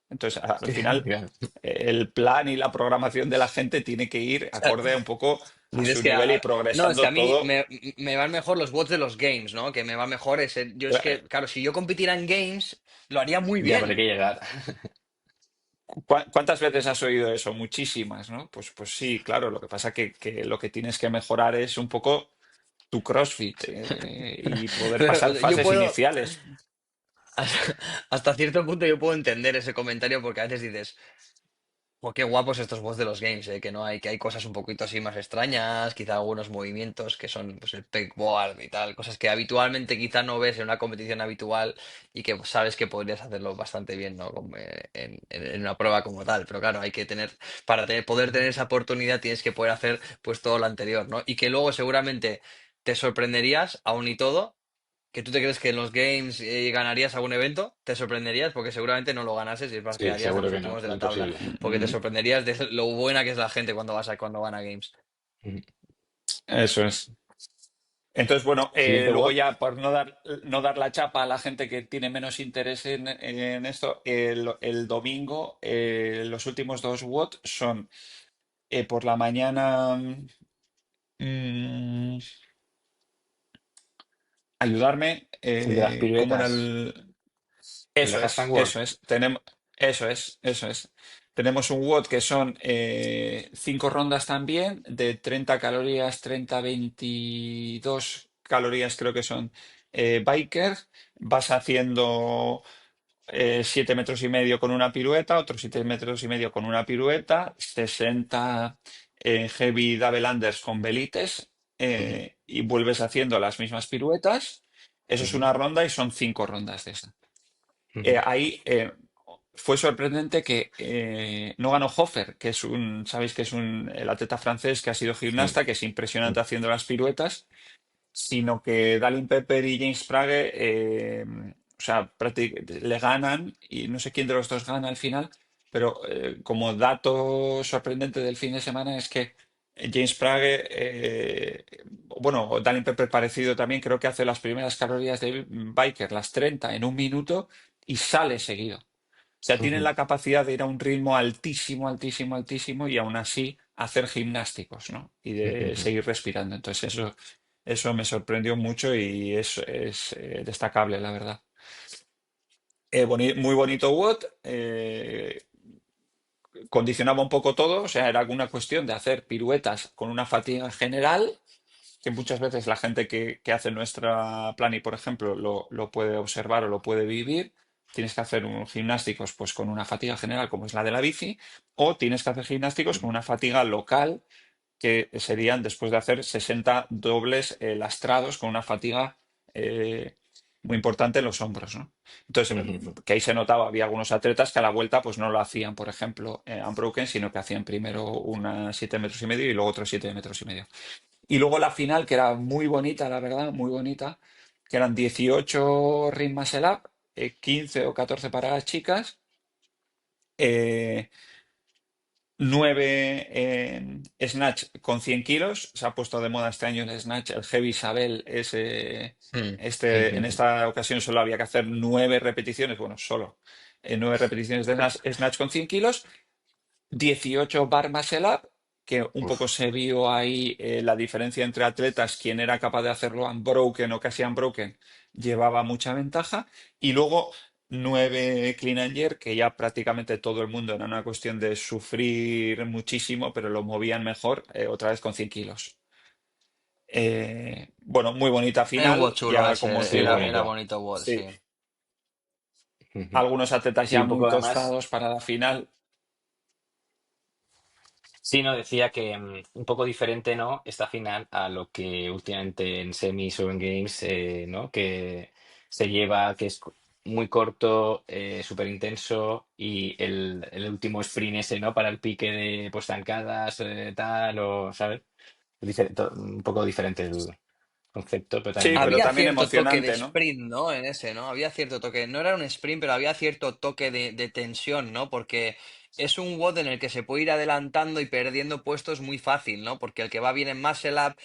Entonces, al final, claro. el plan y la programación de la gente tiene que ir acorde un poco a Dices su que nivel y no, es que a progresando mí todo. me van mejor los bots de los games, ¿no? Que me va mejor ese. Yo es que, claro, si yo compitiera en games, lo haría muy Ya, pero hay bien. que llegar. ¿Cuántas veces has oído eso? Muchísimas, ¿no? Pues sí, claro. Lo que pasa que lo que tienes que mejorar es un poco tu CrossFit y poder pasar Pero yo fases puedo, iniciales. hasta cierto punto yo puedo entender ese comentario porque a veces dices, oh, qué guapos estos bots de los games, que no hay, que hay cosas un poquito así más extrañas, quizá algunos movimientos que son pues el pegboard y tal, cosas que habitualmente quizá no ves en una competición habitual y que pues, sabes que podrías hacerlo bastante bien, ¿no? Como, en una prueba como tal. Pero claro, hay que tener, poder tener esa oportunidad tienes que poder hacer pues todo lo anterior, ¿no? Y que luego seguramente te sorprenderías, aún y todo que tú te crees que en los games ganarías algún evento, te sorprenderías porque seguramente no lo ganases y es más, Sí, quedarías de seguro los que no. últimos de la tabla, Imposible. porque te Mm, sorprenderías de lo buena que es la gente cuando van a games. Ujú. Eso es. Entonces, bueno, Siguiente luego WOD. ya por no dar la chapa a la gente que tiene menos interés en esto, el domingo los últimos dos WOT son por la mañana mm, ayudarme, El de las ¿cómo era piruetas. el...? El de Eso es, handstand walk. eso es. Eso es. Tenemos un WOD que son 5 rondas también, de 30 calorías, 30, 22 calorías creo que son biker. Vas haciendo 7,5 metros con una pirueta, otros 7,5 metros con una pirueta, 60 heavy double unders con velites, Ujú, y vuelves haciendo las mismas piruetas. Eso es ujú, una ronda y son 5 rondas de esa. ujú. Ahí fue sorprendente que no ganó Hofer, que es sabéis que es el atleta francés que ha sido Sí. gimnasta, que es impresionante haciendo las piruetas, sino que Dalin Pepper y James Prague, o sea, le ganan y no sé quién de los dos gana al final, pero como dato sorprendente del fin de semana es que James Prague, bueno, Dalin Pepper parecido también, creo que hace las primeras calorías de Biker, las 30 en un minuto y sale seguido. O sea, tienen Ujú, la capacidad de ir a un ritmo altísimo, altísimo, altísimo y aún así hacer gimnásticos, ¿no? Y de ujú, seguir respirando. Entonces eso me sorprendió mucho y es destacable, la verdad. Muy bonito WOD, condicionaba un poco todo, o sea, era alguna cuestión de hacer piruetas con una fatiga general, que muchas veces la gente que hace nuestra plani, por ejemplo, lo puede observar o lo puede vivir. Tienes que hacer unos gimnásticos pues con una fatiga general como es la de la bici, o tienes que hacer gimnásticos con ujú, una fatiga local que serían después de hacer 60 dobles lastrados con una fatiga eh, muy importante en los hombros, ¿no? Entonces, ujú, que ahí se notaba, había algunos atletas que a la vuelta pues no lo hacían, por ejemplo, unbroken, sino que hacían primero unas 7,5 metros y luego otros 7,5 metros. Y luego la final, que era muy bonita, la verdad, muy bonita, que eran 18 ring muscle up, 15 o 14 para las chicas, eh, 9 snatch con 100 kilos. Se ha puesto de moda este año el snatch, el heavy Isabel. En ujú, esta ocasión solo había que hacer 9 repeticiones, bueno, solo 9 repeticiones de snatch con 100 kilos. 18 bar muscle up, que un poco uf, se vio ahí la diferencia entre atletas, quien era capaz de hacerlo unbroken o casi unbroken, llevaba mucha ventaja. Y luego 9 clean and jerk, que ya prácticamente todo el mundo era una cuestión de sufrir muchísimo, pero lo movían mejor, otra vez con 100 kilos. Bueno, muy bonita Era un WOD final, chulo ya como os ese, sí, era digo, bonito. bonito WOD, sí. sí, Ujú. algunos atletas Sí, ya un muy poco además. tostados para la final. Sí, no, decía que un poco diferente, ¿no? Esta final a lo que últimamente en semis o en games, ¿no? Que se lleva, que es muy corto, súper intenso y el último sprint ese, ¿no? Para el pique de pues zancadas, tal, o, ¿sabes? Un poco diferente el concepto, pero también Sí, pero bonito. Había también cierto toque de emocionante, ¿no? sprint, ¿no? En ese, ¿no? Había cierto toque. No era un sprint, pero había cierto toque de tensión, ¿no? Porque es un WOD en el que se puede ir adelantando y perdiendo puestos muy fácil, ¿no? Porque el que va bien en Muscle Up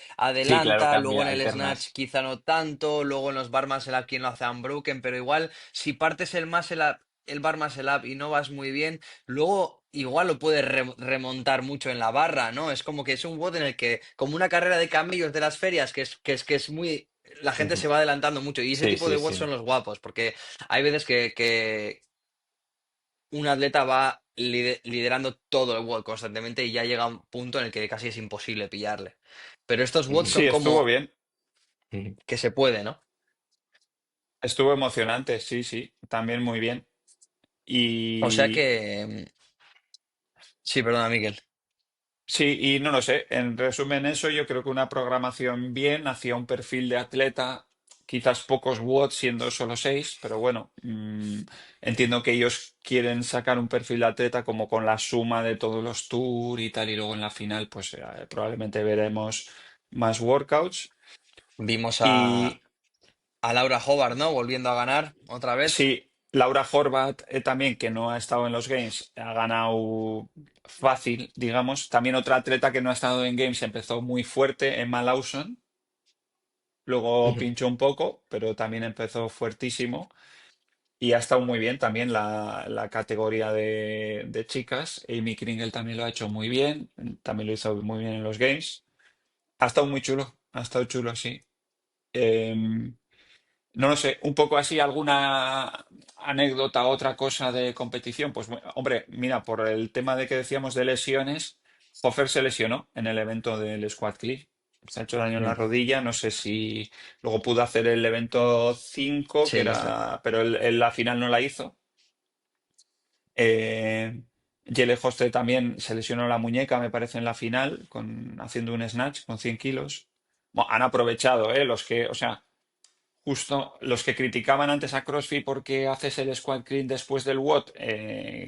Sí, claro, adelanta, luego cambia, en el Snatch alternas. quizá no tanto, luego en los Bar Muscle Up quien lo hace Unbroken, pero igual si partes el Muscle Up, el Bar Muscle Up y no vas muy bien, luego igual lo puedes remontar mucho en la barra, ¿no? Es como que es un WOD en el que, como una carrera de camellos de las ferias, que es muy la gente Ujú. se va adelantando mucho y ese Sí, tipo de sí, bots son sí. los guapos, porque hay veces que un atleta va liderando todo el WOD constantemente y ya llega a un punto en el que casi es imposible pillarle. Pero estos WODs Ujú, Sí, son estuvo como bien. ujú. que se puede, ¿no? Estuvo emocionante, sí, sí, también muy bien. O sea Y que... Sí, perdona, Miguel. sí, y no lo sé, en resumen eso, yo creo que una programación bien hacia un perfil de atleta, quizás pocos watts siendo solo 6, pero bueno, entiendo que ellos quieren sacar un perfil de atleta como con la suma de todos los tours y tal, y luego en la final pues probablemente veremos más workouts. Vimos Y a Laura Hobart, ¿no? Volviendo a ganar otra vez. sí, Laura Horvath también, que no ha estado en los Games, ha ganado fácil, digamos. También otra atleta que no ha estado en Games empezó muy fuerte, Emma Lawson. Luego Ujú, pinchó un poco, pero también empezó fuertísimo. Y ha estado muy bien también la categoría de chicas. Amy Kringle también lo ha hecho muy bien. También lo hizo muy bien en los Games. Ha estado muy chulo. Ha estado chulo, sí. Em, No lo sé, un poco así, alguna anécdota, otra cosa de competición. Pues hombre, mira, por el tema de que decíamos de lesiones, Hofer se lesionó en el evento del Squad Cliff. Se ha hecho daño en la ujú. rodilla, no sé si luego pudo hacer el evento 5 que Sí, era, pero la final no la hizo. Eh, Jelle Hoste también se lesionó la muñeca, me parece, en la final, haciendo un snatch con 100 kilos. Bueno, han aprovechado, los que, o sea, justo los que criticaban antes a CrossFit porque haces el squat clean después del WOD,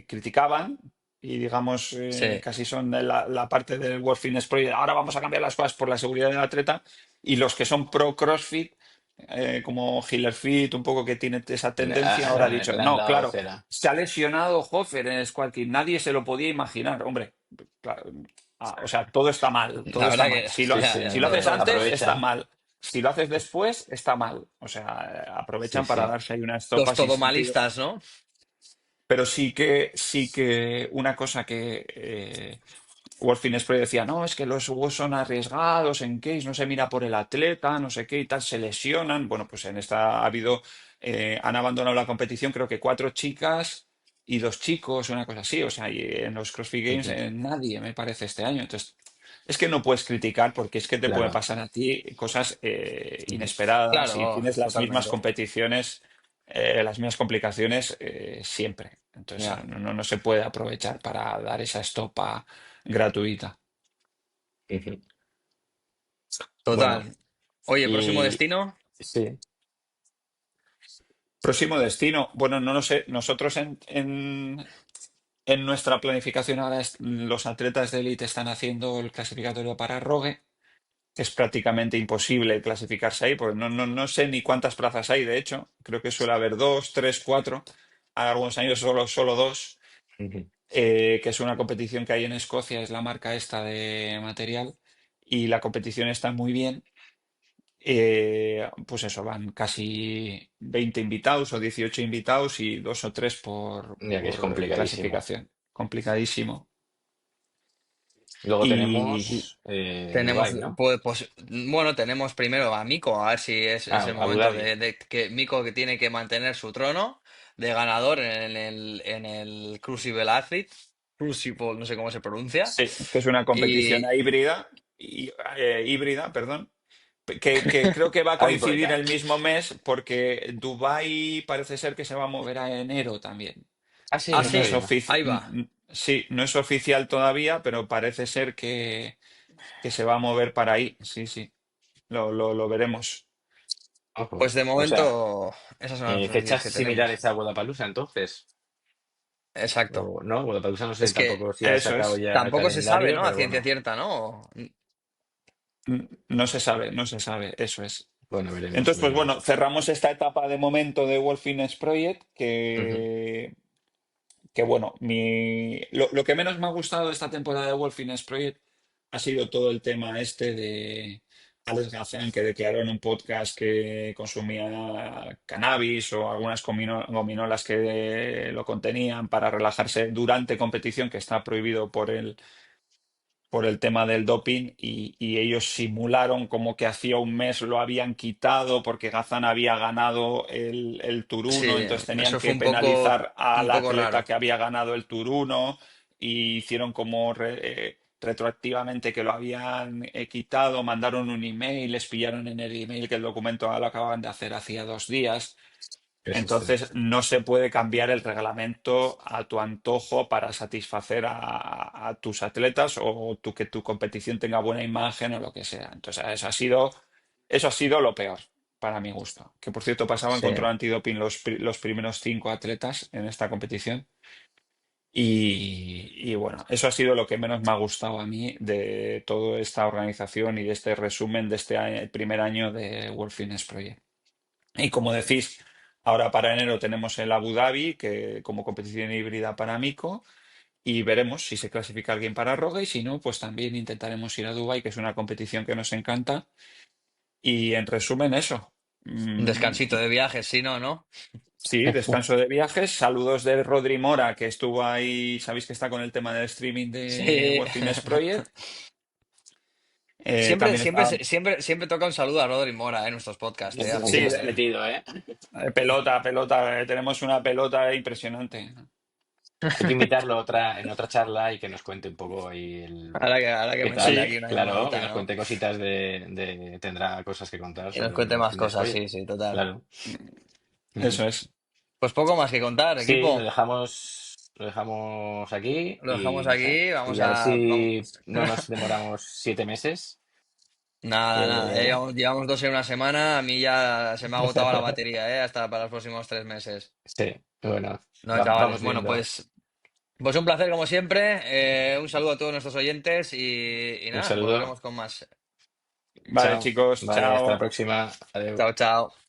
criticaban y digamos Sí. casi son de la parte del World Fitness Project. Ahora vamos a cambiar las cosas por la seguridad del atleta y los que son pro CrossFit, como Hiller Fit, un poco que tiene esa tendencia, ahora ha dicho, Le han no, dado claro, cera. se ha lesionado Hofer en el squat clean, nadie se lo podía imaginar, hombre. Claro, o sea, todo está mal, todo La está verdad mal. que Sí, sí, Si lo haces entonces antes, está aprovechan. mal. Si lo haces después, está mal. O sea, Sí, aprovechan para sí. darse ahí una los estopa sin sentido. todomalistas, ¿no? Pero sí que una cosa que Wolfing Spray decía, no, es que los Hugo son arriesgados en case, no se mira por el atleta, no sé qué y tal, se lesionan. Bueno, pues en esta ha habido, han abandonado la competición, creo que 4 chicas y 2 chicos, una cosa así. O sea, y en los CrossFit Games Ujú. nadie, me parece, este año. Entonces, es que no puedes criticar porque es que te puede Claro. pasar a ti cosas Ujú. inesperadas y Claro, tienes las mismas totalmente. competiciones, las mismas complicaciones siempre. Entonces, Ya, no se puede aprovechar para dar esa estopa gratuita. Ujú. Bueno, total. Oye, próximo y destino. sí. Próximo destino. Bueno, no lo sé. Nosotros en nuestra planificación ahora los atletas de élite están haciendo el clasificatorio para Rogue. Es prácticamente imposible clasificarse ahí, porque no sé ni cuántas plazas hay, de hecho. Creo que suele haber dos, tres, cuatro. Algunos años solo dos, Ujú. que es una competición que hay en Escocia, es la marca esta de material, y la competición está muy bien. Pues eso, van casi 20 invitados o 18 invitados y dos o tres Ya que es por complicadísimo. clasificación. Complicadísimo. Luego Y tenemos Tenemos, Dubái, ¿no? bueno, tenemos primero a Miko, a ver si es Ah, el Abu momento Dhabi. de que Miko que tiene que mantener su trono de ganador en el Crucible Athlete, Crucible, no sé cómo se pronuncia, sí, que es una competición y híbrida, híbrida, perdón, que creo que va a coincidir Híbrida. el mismo mes porque Dubái parece ser que se va a mover a enero también. Ah, sí, ah, no No es sí, sabía. oficial, ahí va. sí, no es oficial todavía, pero parece ser que se va a mover para ahí. Sí, sí, lo veremos. Ojo. Pues de O sea, momento esas son las noticias fechas que tenemos. similares a Guadalajara, entonces. Exacto. O, no, Guadalajara no sé Es que tampoco si ha Eso sacado es. ya el tampoco se sabe, calendario, ¿no? A pero ciencia bueno. cierta, ¿no? No se sabe, no se sabe. Eso es. Bueno, veremos, Entonces, pues bueno, veremos. cerramos esta etapa de momento de Wolf Fitness Project, Ujú. que bueno, lo que menos me ha gustado de esta temporada de Wolf Fitness Project ha sido todo el tema este de Alex Gazan, que declaró en un podcast que consumía cannabis o algunas gominolas que lo contenían para relajarse durante competición, que está prohibido por el tema del doping y ellos simularon como que hacía un mes lo habían quitado porque Gazan había ganado el Tour Sí, 1, entonces tenían eso fue que penalizar al un poco atleta raro. que había ganado el Tour 1 y hicieron como retroactivamente que lo habían quitado, mandaron un email, les pillaron en el email que el documento lo acababan de hacer hacía 2 días. Qué susto. Entonces, no se puede cambiar el reglamento a tu antojo para satisfacer a tus atletas o que tu competición tenga buena imagen o lo que sea. Entonces, eso ha sido lo peor, para mi gusto. Que por cierto, pasaban Sí, control antidoping los primeros 5 atletas en esta competición. Y bueno, eso ha sido lo que menos me ha gustado a mí de toda esta organización y de este resumen de este primer año de World Fitness Project. Y como decís, ahora para enero tenemos el Abu Dhabi, que como competición híbrida para Mico, y veremos si se clasifica alguien para Rogue, y si no, pues también intentaremos ir a Dubái, que es una competición que nos encanta. Y en resumen, eso. Un descansito Mm, de viajes, si no, ¿no? sí, descanso de viajes. Saludos de Rodri Mora, que estuvo ahí, sabéis que está con el tema del streaming de Sí. World Fitness Project. Siempre, También siempre, está, siempre, siempre toca un saludo a Rodri Mora en nuestros podcasts, este hace sí, tienes tiempo. metido, ¿eh? pelota, tenemos una pelota impresionante. Hay que invitarlo en otra charla y que nos cuente un poco ahí Ahora que qué meterle tal. Sí, aquí una Claro, que llamadita, nos ¿no? cuente cositas tendrá cosas que contar Y nos sobre cuente World más Fitness cosas, Project. sí, sí, total. Claro. Ujú. eso es. Pues poco más que contar, Sí, lo equipo. dejamos lo dejamos aquí Lo dejamos y no sé. aquí, Y vamos a ver a... si no nos demoramos 7 meses. Nada, nada, ya Que llevamos dos en una semana, a mí ya se me ha agotado la batería, hasta para los próximos 3 meses. sí, bueno, No, chavales, vamos bueno, viendo. pues un placer como siempre, un saludo a todos nuestros oyentes y Un nada, saludo. volveremos con más. Vale, Chao. chicos, Vale, hasta la chao. próxima. Adiós. Chao, chao.